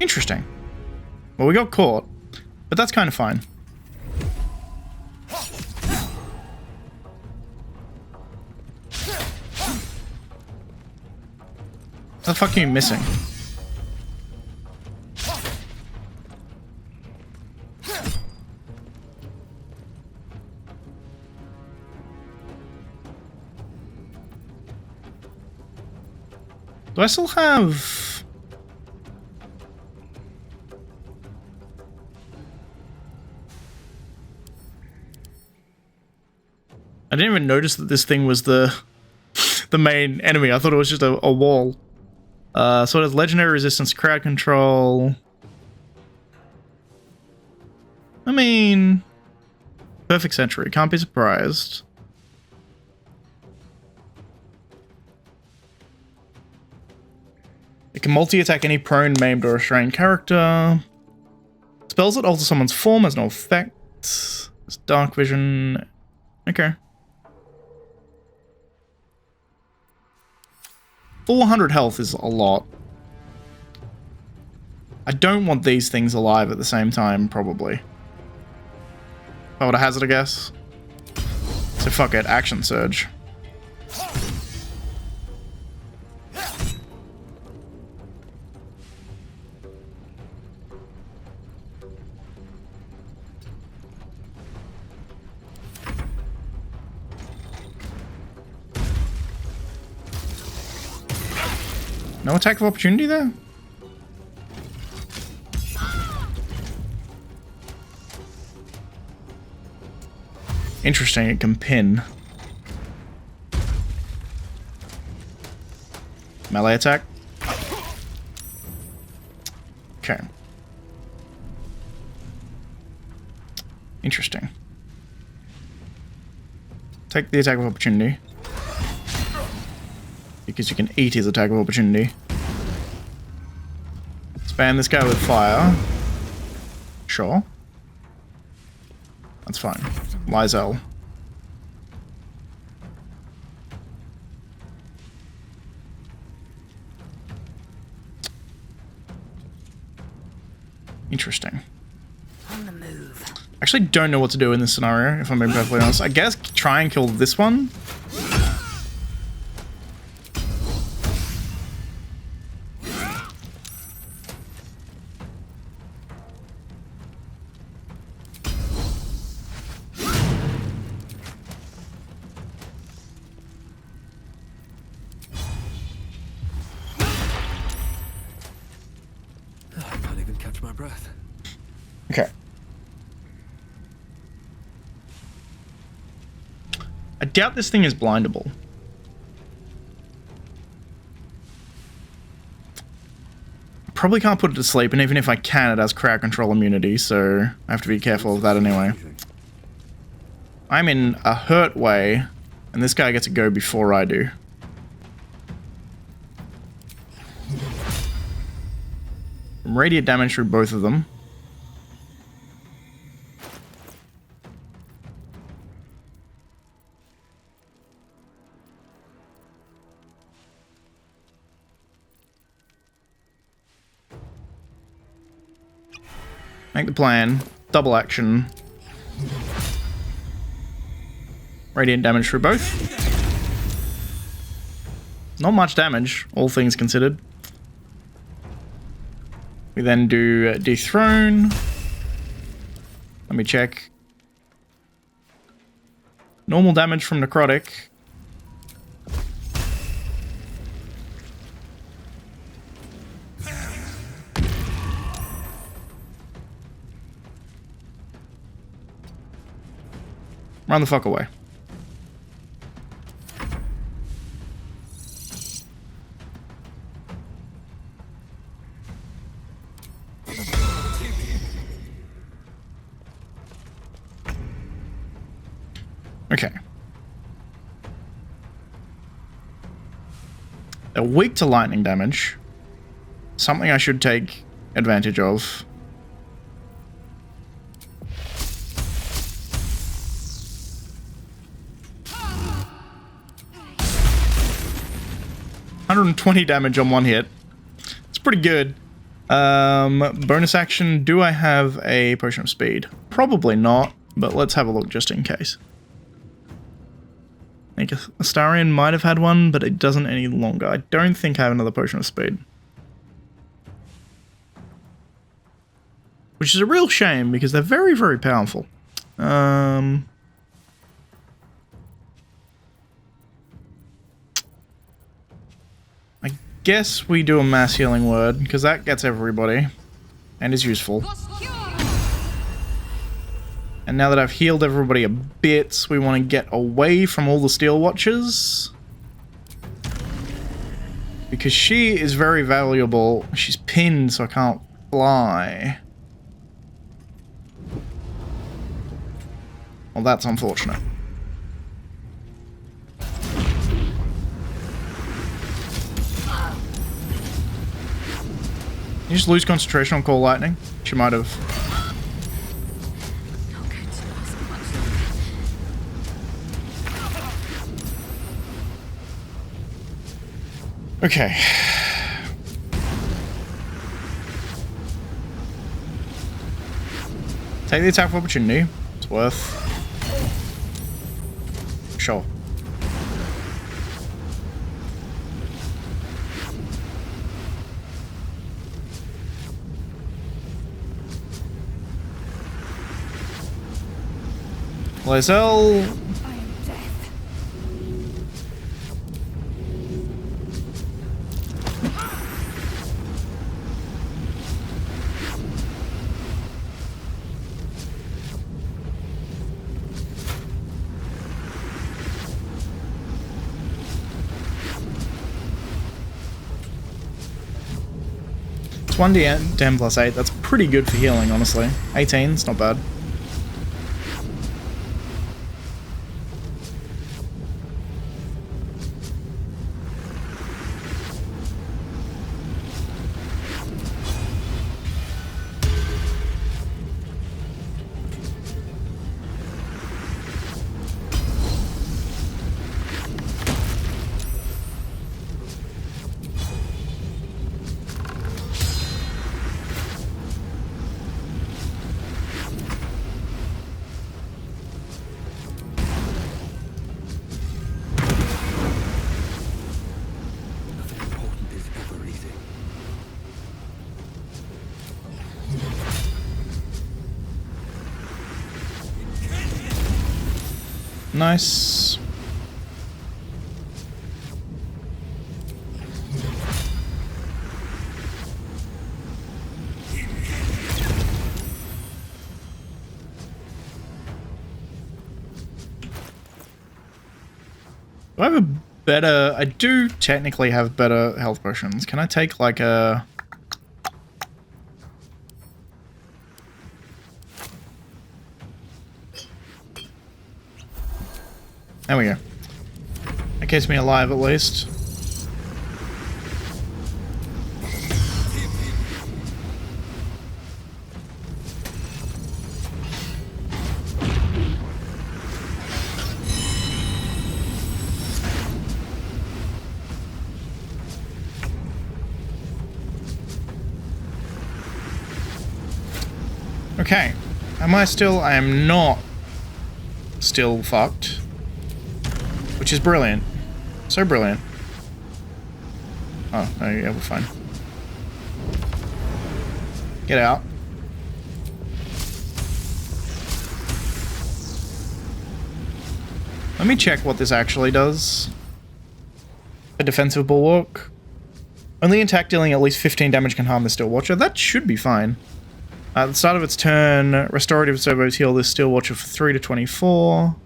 [SPEAKER 1] Interesting. Well, we got caught, but that's kind of fine. What the fuck are you missing? Do I still have... I didn't even notice that this thing was the main enemy. I thought it was just a wall. So it has legendary resistance, crowd control. I mean... Perfect Century, can't be surprised. It can multi-attack any prone, maimed, or restrained character. Spells that alter someone's form has no effect. It's dark vision. Okay. 400 health is a lot. I don't want these things alive at the same time, probably. If I would hazard a guess. So fuck it, action surge. No attack of opportunity there? Interesting, it can pin. Melee attack? Okay. Interesting. Take the attack of opportunity. Because you can eat his attack of opportunity. Spam this guy with fire. Sure. That's fine. lae'zel. Interesting.
[SPEAKER 8] On the move.
[SPEAKER 1] Actually don't know what to do in this scenario, if I'm being perfectly honest. I guess try and kill this one. Okay. I doubt this thing is blindable. Probably can't put it to sleep, and even if I can, it has crowd control immunity, so I have to be careful of that anyway. I'm in a hurt way, and this guy gets to go before I do. Radiant damage through both of them. Make the plan. Double action. Radiant damage through both. Not much damage, all things considered. We then do dethrone. Let me check. Normal damage from necrotic. Run the fuck away. Okay. They're weak to lightning damage. Something I should take advantage of. $120 damage on one hit. It's pretty good. Bonus action, do I have a potion of speed? Probably not, but let's have a look just in case. I think Astarion might have had one, but it doesn't any longer. I don't think I have another potion of speed. Which is a real shame, because they're very, very powerful. I guess we do a mass healing word, because that gets everybody, and is useful. And now that I've healed everybody a bit, we want to get away from all the Steel Watchers. Because she is very valuable. She's pinned, so I can't fly. Well, that's unfortunate. You just lose concentration on Call Lightning? She might have. Okay. Take the attack of opportunity. It's worth. Sure. lae'zel. It's 1d10 plus 8. That's pretty good for healing, honestly. 18, it's not bad. Nice. Do I have a better... I do technically have better health potions. Can I take like a... There we go. That keeps me alive at least. Okay. Am I still... I am not still fucked. Which is brilliant. So brilliant. Oh, no, yeah, we're fine. Get out. Let me check what this actually does. A defensive bulwark. Only attack dealing at least 15 damage can harm the Steel Watcher. That should be fine. At the start of its turn, restorative servos heal this Steel Watcher for 3 to 24.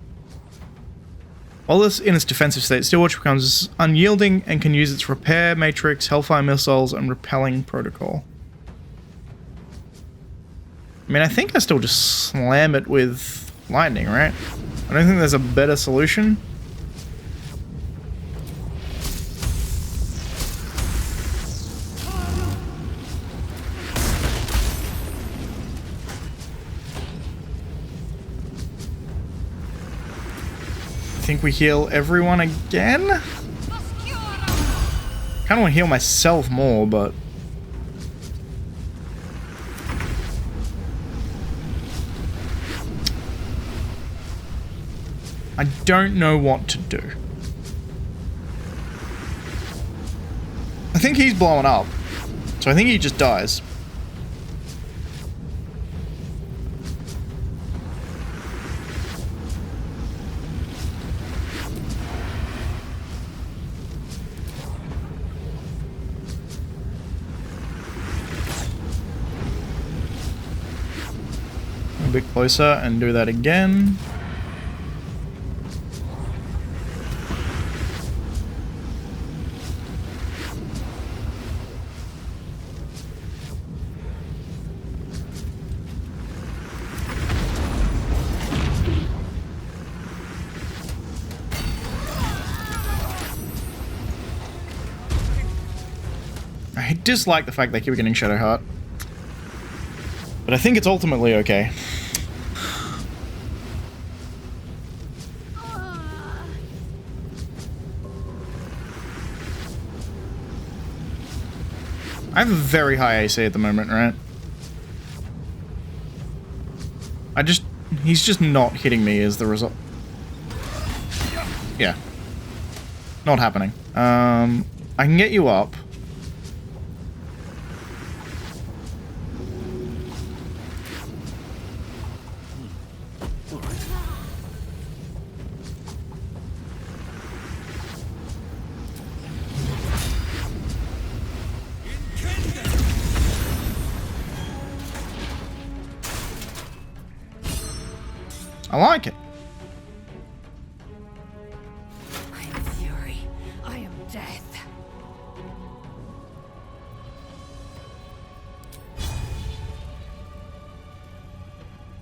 [SPEAKER 1] While this in its defensive state, Steel Watcher becomes unyielding and can use its repair matrix, Hellfire missiles, and repelling protocol. I mean, I think I still just slam it with lightning, right? I don't think there's a better solution. I think we heal everyone again? Kind of want to heal myself more, but... I don't know what to do. I think he's blowing up, so I think he just dies. A bit closer and do that again. I dislike the fact they keep getting Shadow Heart, but I think it's ultimately okay. I have a very high AC at the moment, right? He's just not hitting me as the result. Yeah. Not happening. I can get you up. I like it.
[SPEAKER 10] I am fury. I am death.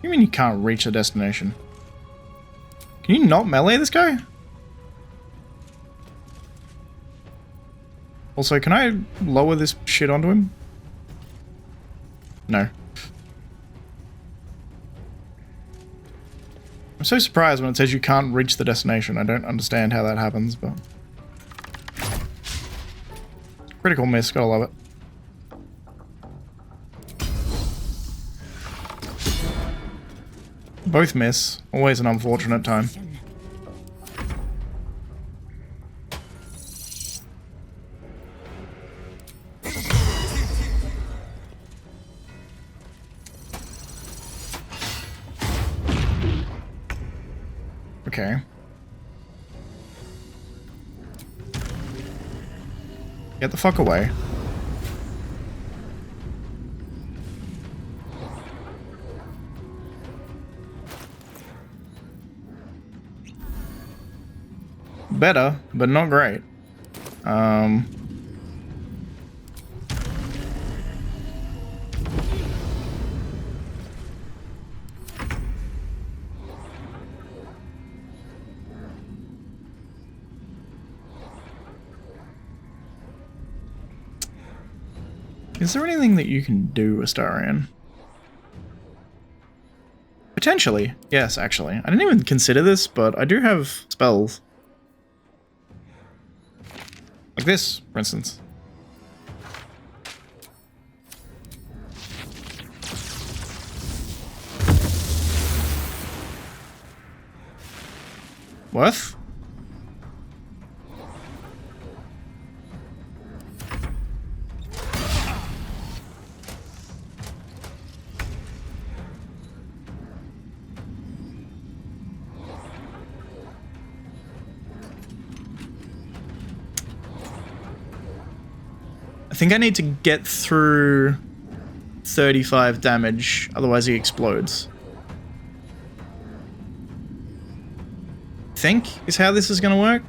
[SPEAKER 1] You mean you can't reach the destination? Can you not melee this guy? Also, can I lower this shit onto him? No. I'm so surprised when it says you can't reach the destination. I don't understand how that happens, but... Critical miss, gotta love it. Both miss. Always an unfortunate time. Okay. Get the fuck away. Better, but not great. Is there anything that you can do, Astarion? Potentially. Yes, actually. I didn't even consider this, but I do have spells. Like this, for instance. Worth? I think I need to get through 35 damage, otherwise he explodes. Think is how this is gonna work.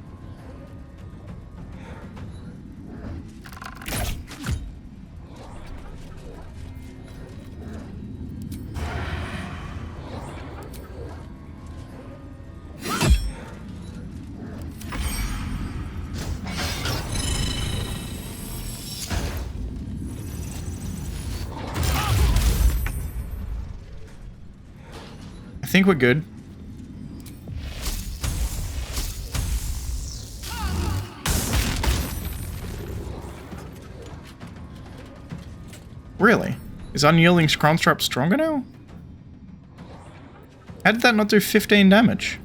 [SPEAKER 1] I think we're good. Really? Is Unyielding Construct stronger now? How did that not do 15 damage?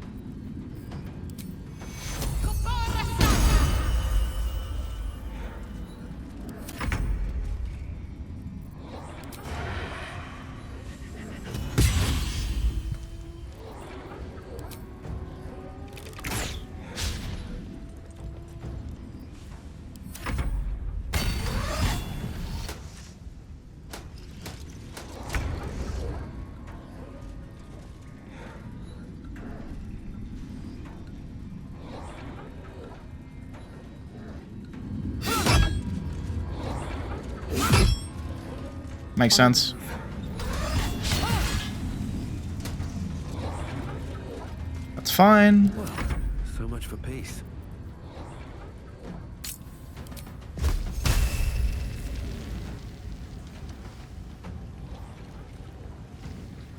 [SPEAKER 1] Makes sense. That's fine.
[SPEAKER 11] Well, so much for peace.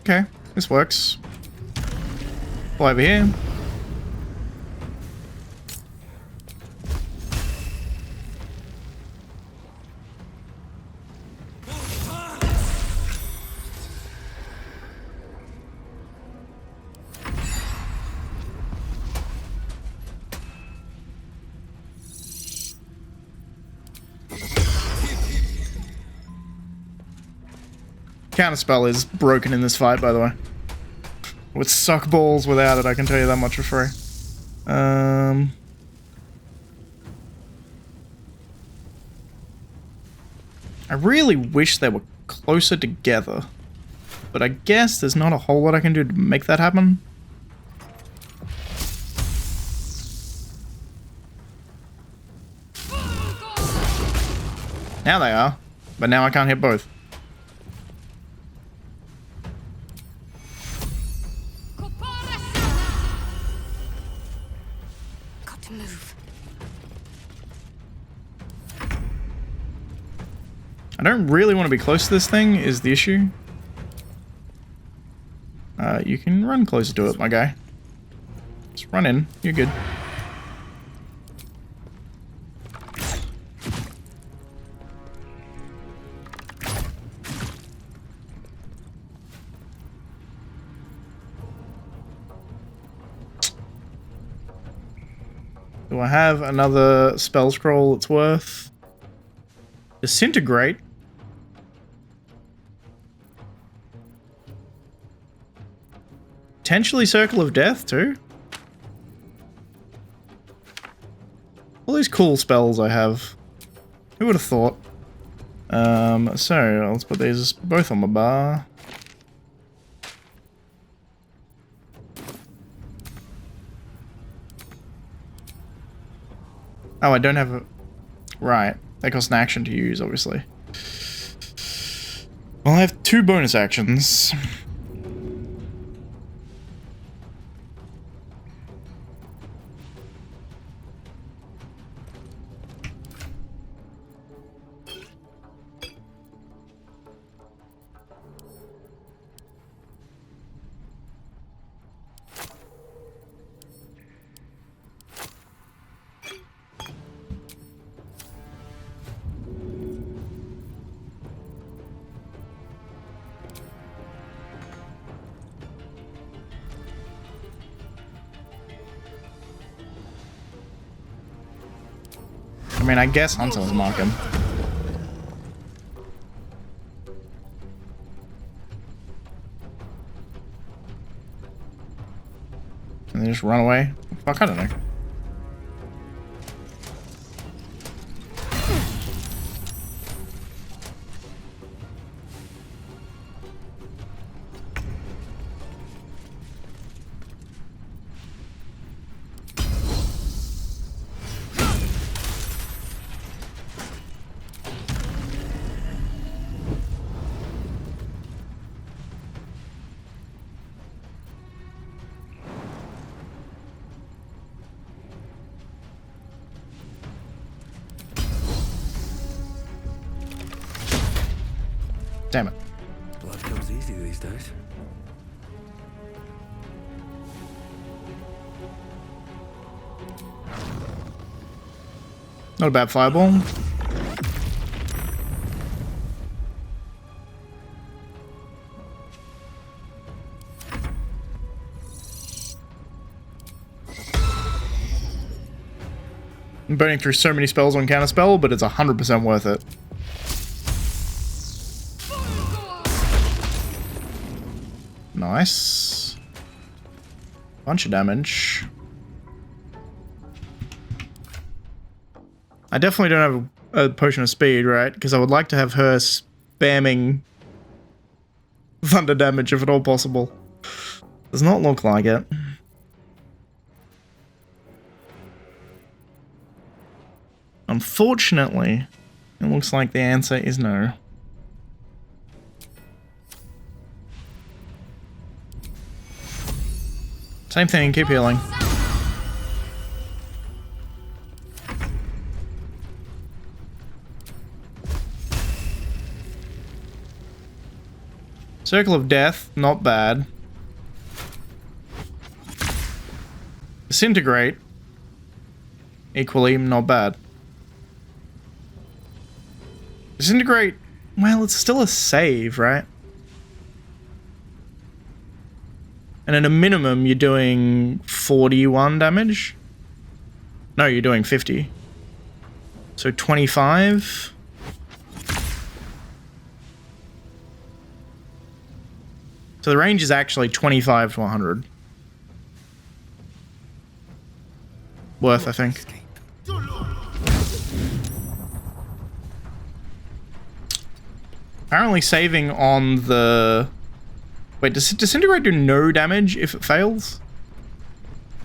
[SPEAKER 1] Okay, this works. Fly over here. Counterspell is broken in this fight, by the way. Would suck balls without it, I can tell you that much for free. I really wish they were closer together. But I guess there's not a whole lot I can do to make that happen. Now they are, but now I can't hit both.
[SPEAKER 8] Got to move.
[SPEAKER 1] I don't really want to be close to this thing, is the issue. You can run closer to it, my guy. Just run in, you're good. Do I have another spell scroll that's worth? Disintegrate? Potentially Circle of Death too? All these cool spells I have. Who would have thought? So let's put these both on my bar. Oh, I don't have a... Right. That costs an action to use, obviously. Well, I have 2 bonus actions. I mean, I guess Hunter's mark him. And they just run away? Fuck, I don't know. Damn it.
[SPEAKER 11] Life comes easy these days.
[SPEAKER 1] Not a bad fireball. I'm burning through so many spells on counterspell, but it's 100% worth it. Nice. Bunch of damage. I definitely don't have a potion of speed, right? Because I would like to have her spamming thunder damage if at all possible. Does not look like it. Unfortunately, it looks like the answer is no. Same thing, keep healing. Circle of Death, not bad. Disintegrate, equally not bad. Disintegrate, well, it's still a save, right? And at a minimum, you're doing 41 damage? No, you're doing 50. So 25. So the range is actually 25 to 100. Worth, I think. Apparently saving on the... Wait, does Disintegrate do no damage if it fails?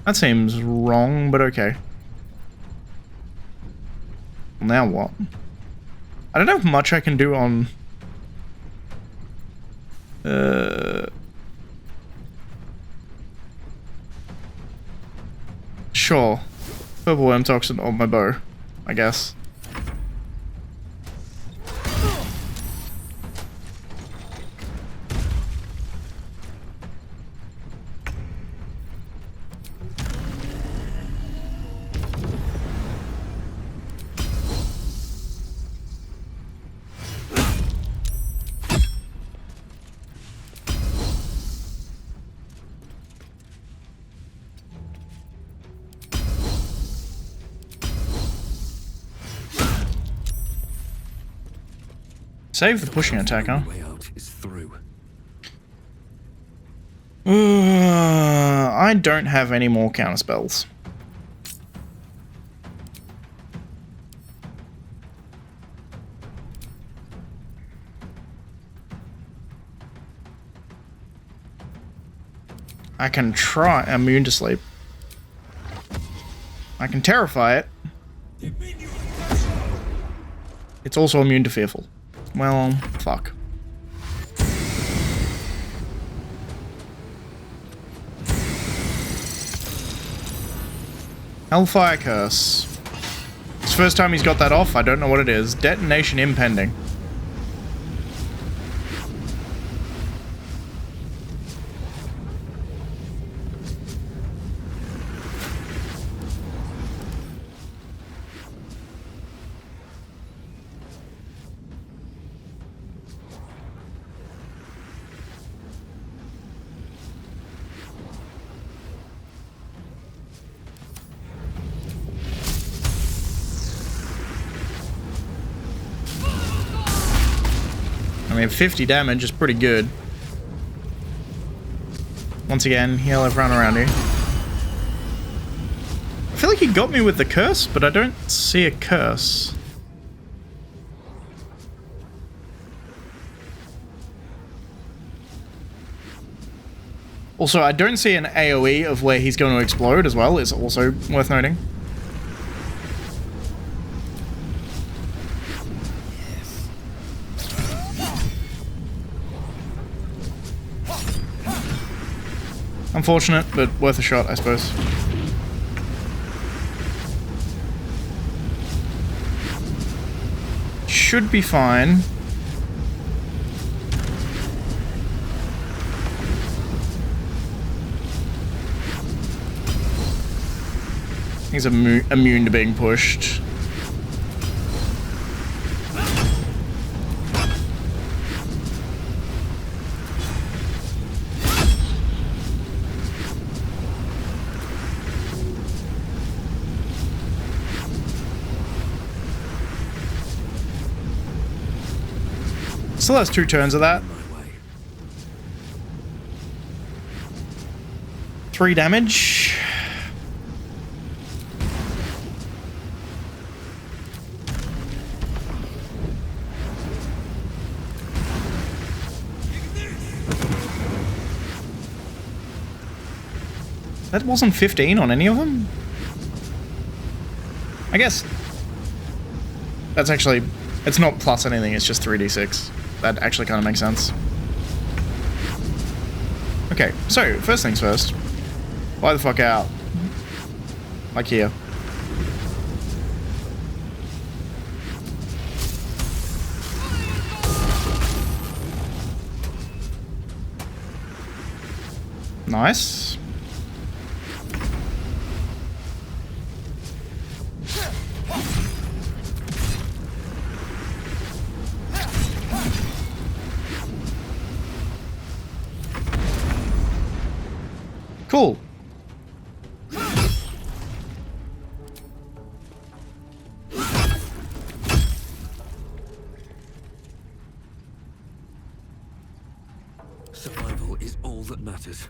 [SPEAKER 1] That seems wrong, but okay. Now what? I don't have much I can do on... Sure. Purple Worm Toxin on my bow, I guess. Save the pushing attack, huh? I don't have any more counterspells. I can try immune to sleep. I can terrify it. It's also immune to fearful. Well, fuck. Hellfire Curse. It's the first time he's got that off. I don't know what it is. Detonation impending. I mean, 50 damage is pretty good. Once again, heal everyone around you. I feel like he got me with the curse, but I don't see a curse. Also, I don't see an AoE of where he's going to explode as well, is also worth noting. Unfortunate, but worth a shot, I suppose. Should be fine. He's immune to being pushed. Still has 2 turns of that. 3 damage. That wasn't 15 on any of them? I guess that's actually, it's not plus anything, it's just 3d6. That actually kind of makes sense. Okay, so first things first. Fly the fuck out. Like here. Nice. Cool.
[SPEAKER 11] Survival is all that matters.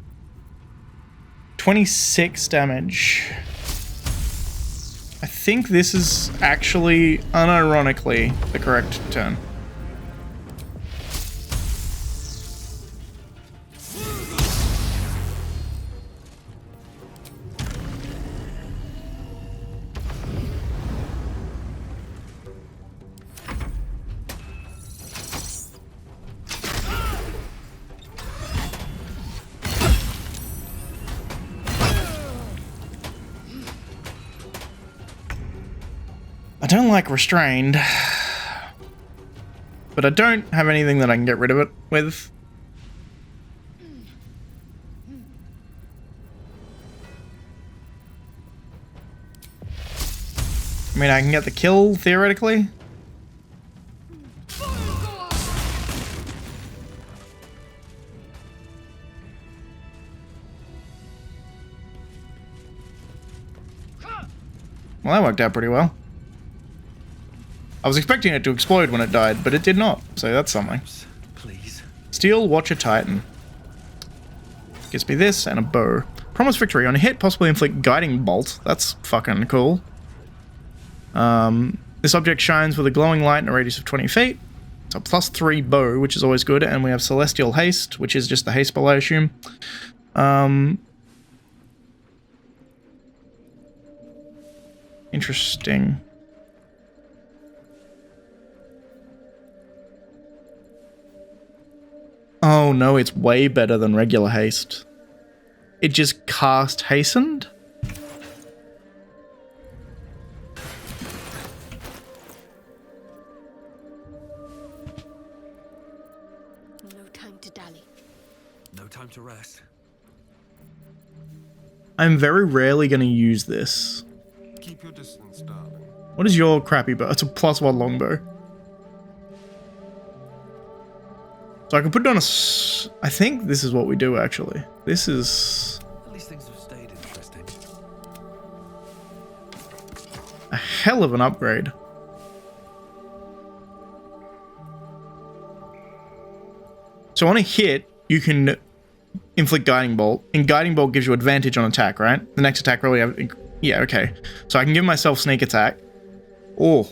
[SPEAKER 1] 26 damage. I think this is actually, unironically, the correct turn. I don't like restrained, but I don't have anything that I can get rid of it with. I mean, I can get the kill, theoretically. Well, that worked out pretty well. I was expecting it to explode when it died, but it did not, so that's something.
[SPEAKER 11] Please.
[SPEAKER 1] Steel Watcher Titan. Gives me this and a bow. Promise victory. On a hit, possibly inflict Guiding Bolt. That's fucking cool. This object shines with a glowing light in a radius of 20 feet. It's a +3 bow, which is always good, and we have Celestial Haste, which is just the haste spell, I assume. Interesting. Oh no, it's way better than regular haste. It just cast hastened?
[SPEAKER 4] No time to dally.
[SPEAKER 11] No time to rest.
[SPEAKER 1] I'm very rarely going to use this.
[SPEAKER 5] Keep your distance, darling.
[SPEAKER 1] What is your crappy bow? It's a +1 longbow. So I can put it on a... I think this is what we do, actually. This is...
[SPEAKER 11] At least things have stayed interesting.
[SPEAKER 1] a hell of an upgrade. So on a hit, you can inflict Guiding Bolt, and Guiding Bolt gives you advantage on attack, right? The next attack really... yeah, okay. So I can give myself sneak attack. Oh.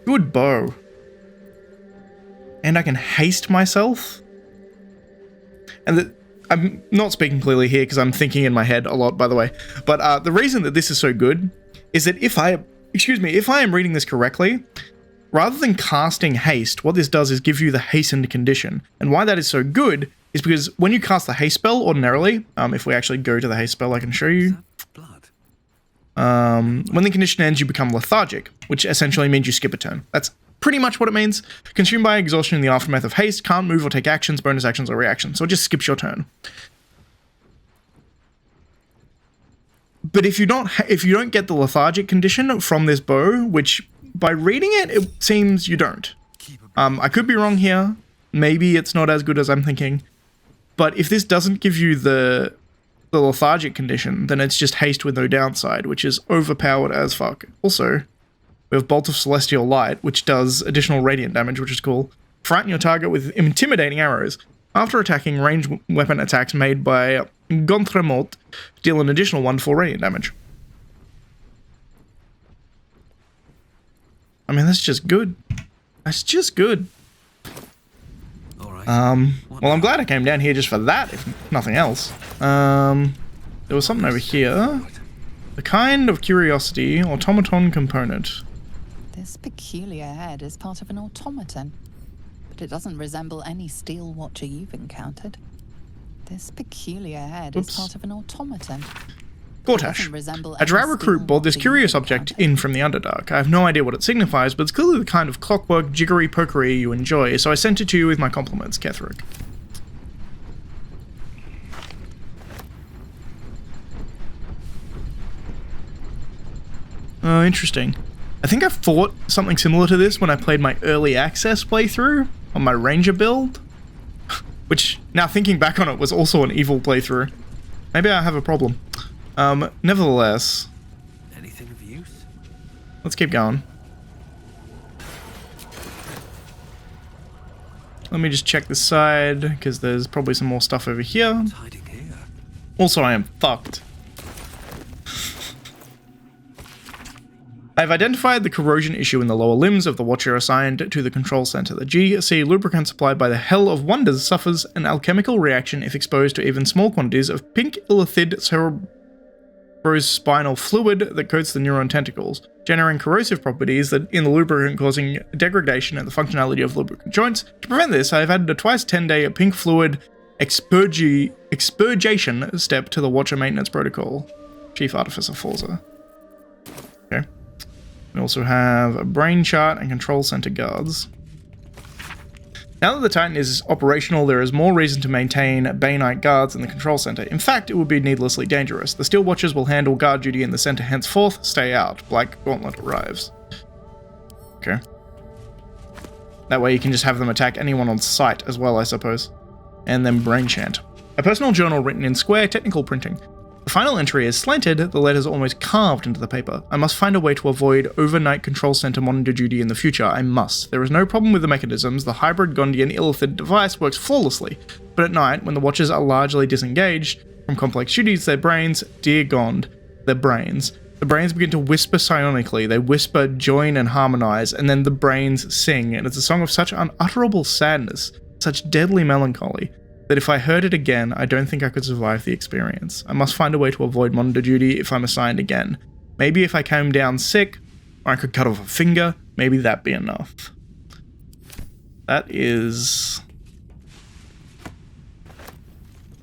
[SPEAKER 1] Good bow. And I can haste myself. And I'm not speaking clearly here because I'm thinking in my head a lot, by the way. But the reason that this is so good is that if I am reading this correctly, rather than casting haste, what this does is give you the hastened condition. And why that is so good is because when you cast the haste spell ordinarily, if we actually go to the haste spell, I can show you. When the condition ends, you become lethargic, which essentially means you skip a turn. That's pretty much what it means. Consumed by exhaustion in the aftermath of haste, can't move or take actions, bonus actions, or reactions. So it just skips your turn. But if you don't get the lethargic condition from this bow, which by reading it, it seems you don't. I could be wrong here. Maybe it's not as good as I'm thinking. But if this doesn't give you the lethargic condition, then it's just haste with no downside, which is overpowered as fuck. Also, we have Bolt of Celestial Light, which does additional radiant damage, which is cool. Frighten your target with intimidating arrows. After attacking, ranged weapon attacks made by Gontremot deal an additional 1 radiant damage. I mean, that's just good. That's just good. Well, I'm glad I came down here just for that, if nothing else. There was something over here. The kind of curiosity, automaton component.
[SPEAKER 12] This peculiar head is part of an automaton, but it doesn't resemble any steel watcher you've encountered. This peculiar head is part of an automaton.
[SPEAKER 1] Gortash. A drow recruit brought this curious object in from the Underdark. I have no idea what it signifies, but it's clearly the kind of clockwork, jiggery pokery you enjoy, so I sent it to you with my compliments, Ketherick. Oh, interesting. I think I fought something similar to this when I played my early access playthrough on my Ranger build, which, now thinking back on it, was also an evil playthrough. Maybe I have a problem. Nevertheless,
[SPEAKER 11] anything of use?
[SPEAKER 1] Let's keep going. Let me just check this side, because there's probably some more stuff over here. Also, I am fucked. I've identified the corrosion issue in the lower limbs of the Watcher assigned to the control center. The GC lubricant supplied by the Hell of Wonders suffers an alchemical reaction if exposed to even small quantities of pink illithid cerebrospinal fluid that coats the neuron tentacles, generating corrosive properties that in the lubricant causing degradation and the functionality of lubricant joints. To prevent this, I have added a twice 10-day pink fluid expurgation step to the Watcher maintenance protocol. Chief Artificer Forza. Okay. We also have a brain chart and control center guards. Now that the Titan is operational, there is more reason to maintain Baneite guards in the control center. In fact, it would be needlessly dangerous. The Steel Watchers will handle guard duty in the center henceforth. Stay out. Black Gauntlet arrives. Okay. That way you can just have them attack anyone on sight as well, I suppose. And then Brain Chant. A personal journal written in square technical printing. The final entry is slanted, the letters are almost carved into the paper. I must find a way to avoid overnight control center monitor duty in the future. I must. There is no problem with the mechanisms. The hybrid Gondian illithid device works flawlessly. But at night, when the Watchers are largely disengaged from complex duties, their brains, dear Gond, their brains. The brains begin to whisper psionically. They whisper, join, and harmonize, and then the brains sing, and it's a song of such unutterable sadness, such deadly melancholy, that if I heard it again, I don't think I could survive the experience. I must find a way to avoid monitor duty if I'm assigned again. Maybe if I came down sick, or I could cut off a finger, maybe that'd be enough. That is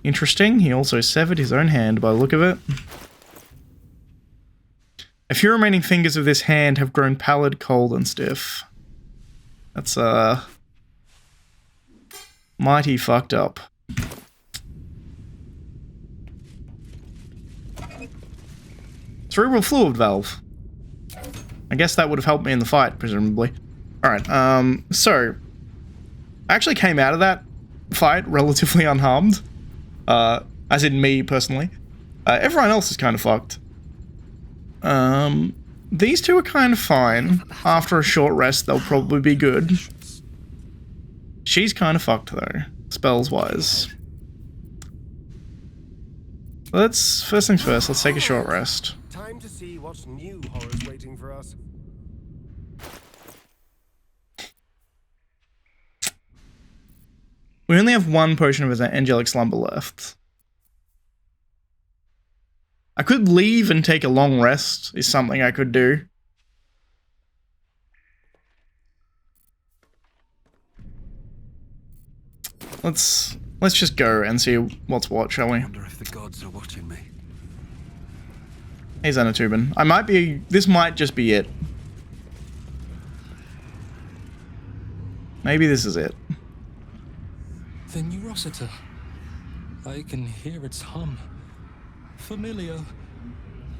[SPEAKER 1] interesting. He also severed his own hand by the look of it. A few remaining fingers of this hand have grown pallid, cold, and stiff. That's, mighty fucked up. Cerebral fluid valve. I guess that would have helped me in the fight, presumably. Alright, so I actually came out of that fight relatively unharmed. As in me, personally. Everyone else is kind of fucked. These two are kind of fine. After a short rest, they'll probably be good. She's kind of fucked, though, spells-wise. Let's, first things first, let's take a short rest.
[SPEAKER 5] Time to see what's new horrors waiting for us.
[SPEAKER 1] We only have one potion of his angelic slumber left. I could leave and take a long rest, is something I could do. Let's just go and see what's what, shall we?
[SPEAKER 11] I wonder if the gods are watching me.
[SPEAKER 1] Hey, Xanatubin. I might be... This might just be it. Maybe this is it.
[SPEAKER 13] The Neurosita. I can hear its hum. Familiar,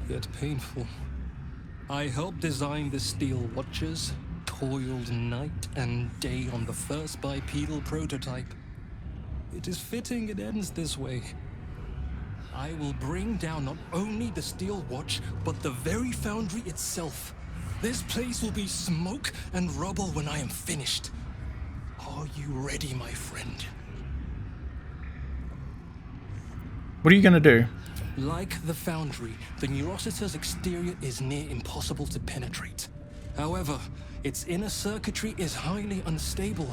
[SPEAKER 13] yet painful. I helped design the Steel Watchers, toiled night and day on the first bipedal prototype. It is fitting it ends this way. I will bring down not only the Steel Watch, but the very Foundry itself. This place will be smoke and rubble when I am finished. Are you ready, my friend?
[SPEAKER 1] What are you gonna do?
[SPEAKER 13] Like the Foundry, the Neurosita's exterior is near impossible to penetrate. However, its inner circuitry is highly unstable.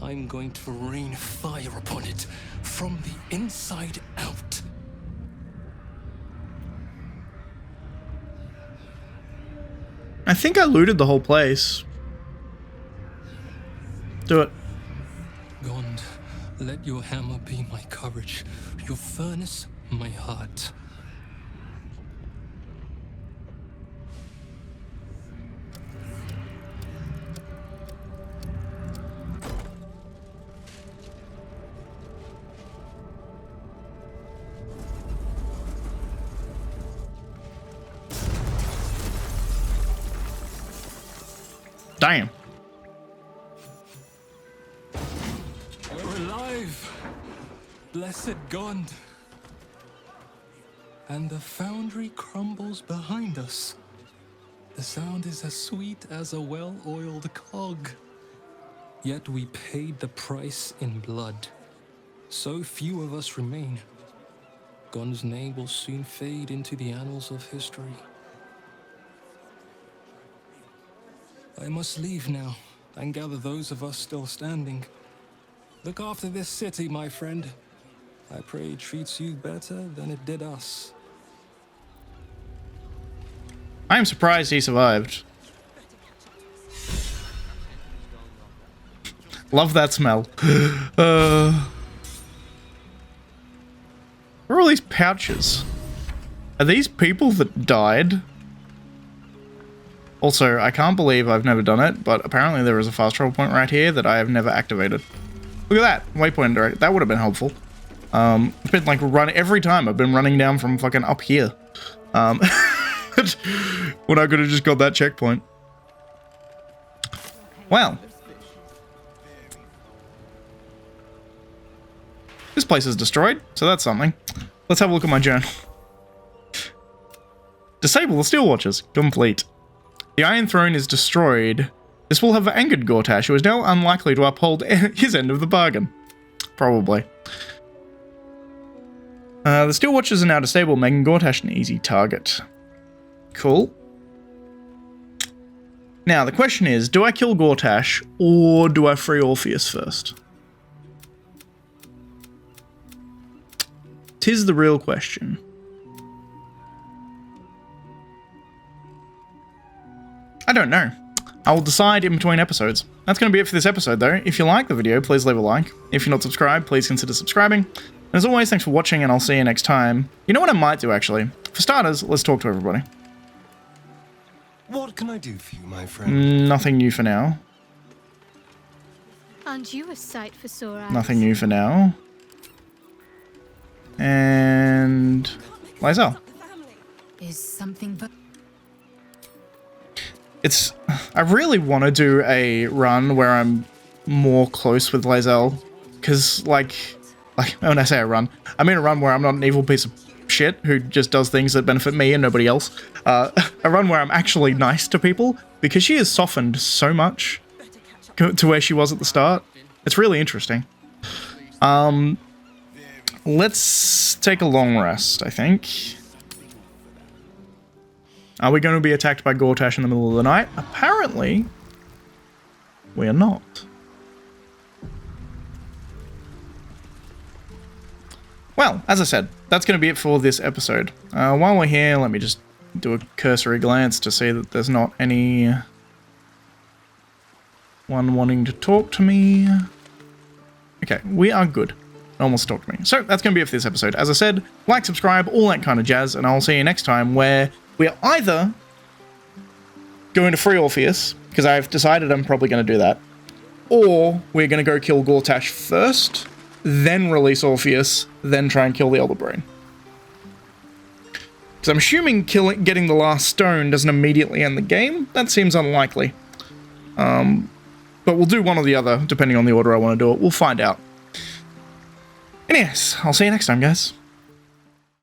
[SPEAKER 13] I'm going to rain fire upon it from the inside out.
[SPEAKER 1] I think I looted the whole place. Do it.
[SPEAKER 13] Gond, Let your hammer be my courage, your furnace my heart.
[SPEAKER 1] Damn.
[SPEAKER 13] We're alive! Blessed Gond. And the Foundry crumbles behind us. The sound is as sweet as a well-oiled cog. Yet we paid the price in blood. So few of us remain. Gond's name will soon fade into the annals of history. I must leave now, and gather those of us still standing. Look after this city, my friend. I pray it treats you better than it did us.
[SPEAKER 1] I am surprised he survived. Love that smell. Where are all these pouches? Are these people that died? Also, I can't believe I've never done it, but apparently there is a fast travel point right here that I have never activated. Look at that, waypoint direct. That would have been helpful. It's been like every time I've been running down from fucking up here. When I could have just got that checkpoint. Wow. This place is destroyed, so that's something. Let's have a look at my journal. Disable the Steel Watchers. Complete. The Iron Throne is destroyed. This will have angered Gortash, who is now unlikely to uphold his end of the bargain. Probably. The Steel Watchers are now disabled, making Gortash an easy target. Cool. Now, the question is, do I kill Gortash, or do I free Orpheus first? 'Tis the real question. I don't know. I will decide in between episodes. That's going to be it for this episode, though. If you like the video, please leave a like. If you're not subscribed, please consider subscribing. And as always, thanks for watching, and I'll see you next time. You know what I might do, actually? For starters, let's talk to everybody.
[SPEAKER 5] What can I do for you, my friend?
[SPEAKER 1] Nothing new for now.
[SPEAKER 4] Aren't you a sight for sore eyes?
[SPEAKER 1] Nothing new for now. And lae'zel.
[SPEAKER 6] Is something...
[SPEAKER 1] I really want to do a run where I'm more close with lae'zel, because like when I say a run, I mean a run where I'm not an evil piece of shit who just does things that benefit me and nobody else. A run where I'm actually nice to people, because she has softened so much to where she was at the start. It's really interesting. Let's take a long rest, I think. Are we going to be attacked by Gortash in the middle of the night? Apparently, we are not. Well, as I said, that's going to be it for this episode. While we're here, let me just do a cursory glance to see that there's not any one wanting to talk to me. Okay, we are good. No one wants to talk to me. So that's going to be it for this episode. As I said, like, subscribe, all that kind of jazz, and I'll see you next time where we are either going to free Orpheus, because I've decided I'm probably going to do that, or we're going to go kill Gortash first, then release Orpheus, then try and kill the Elder Brain. Because I'm assuming getting the last stone doesn't immediately end the game. That seems unlikely. But we'll do one or the other, depending on the order I want to do it. We'll find out. And yes, I'll see you next time, guys.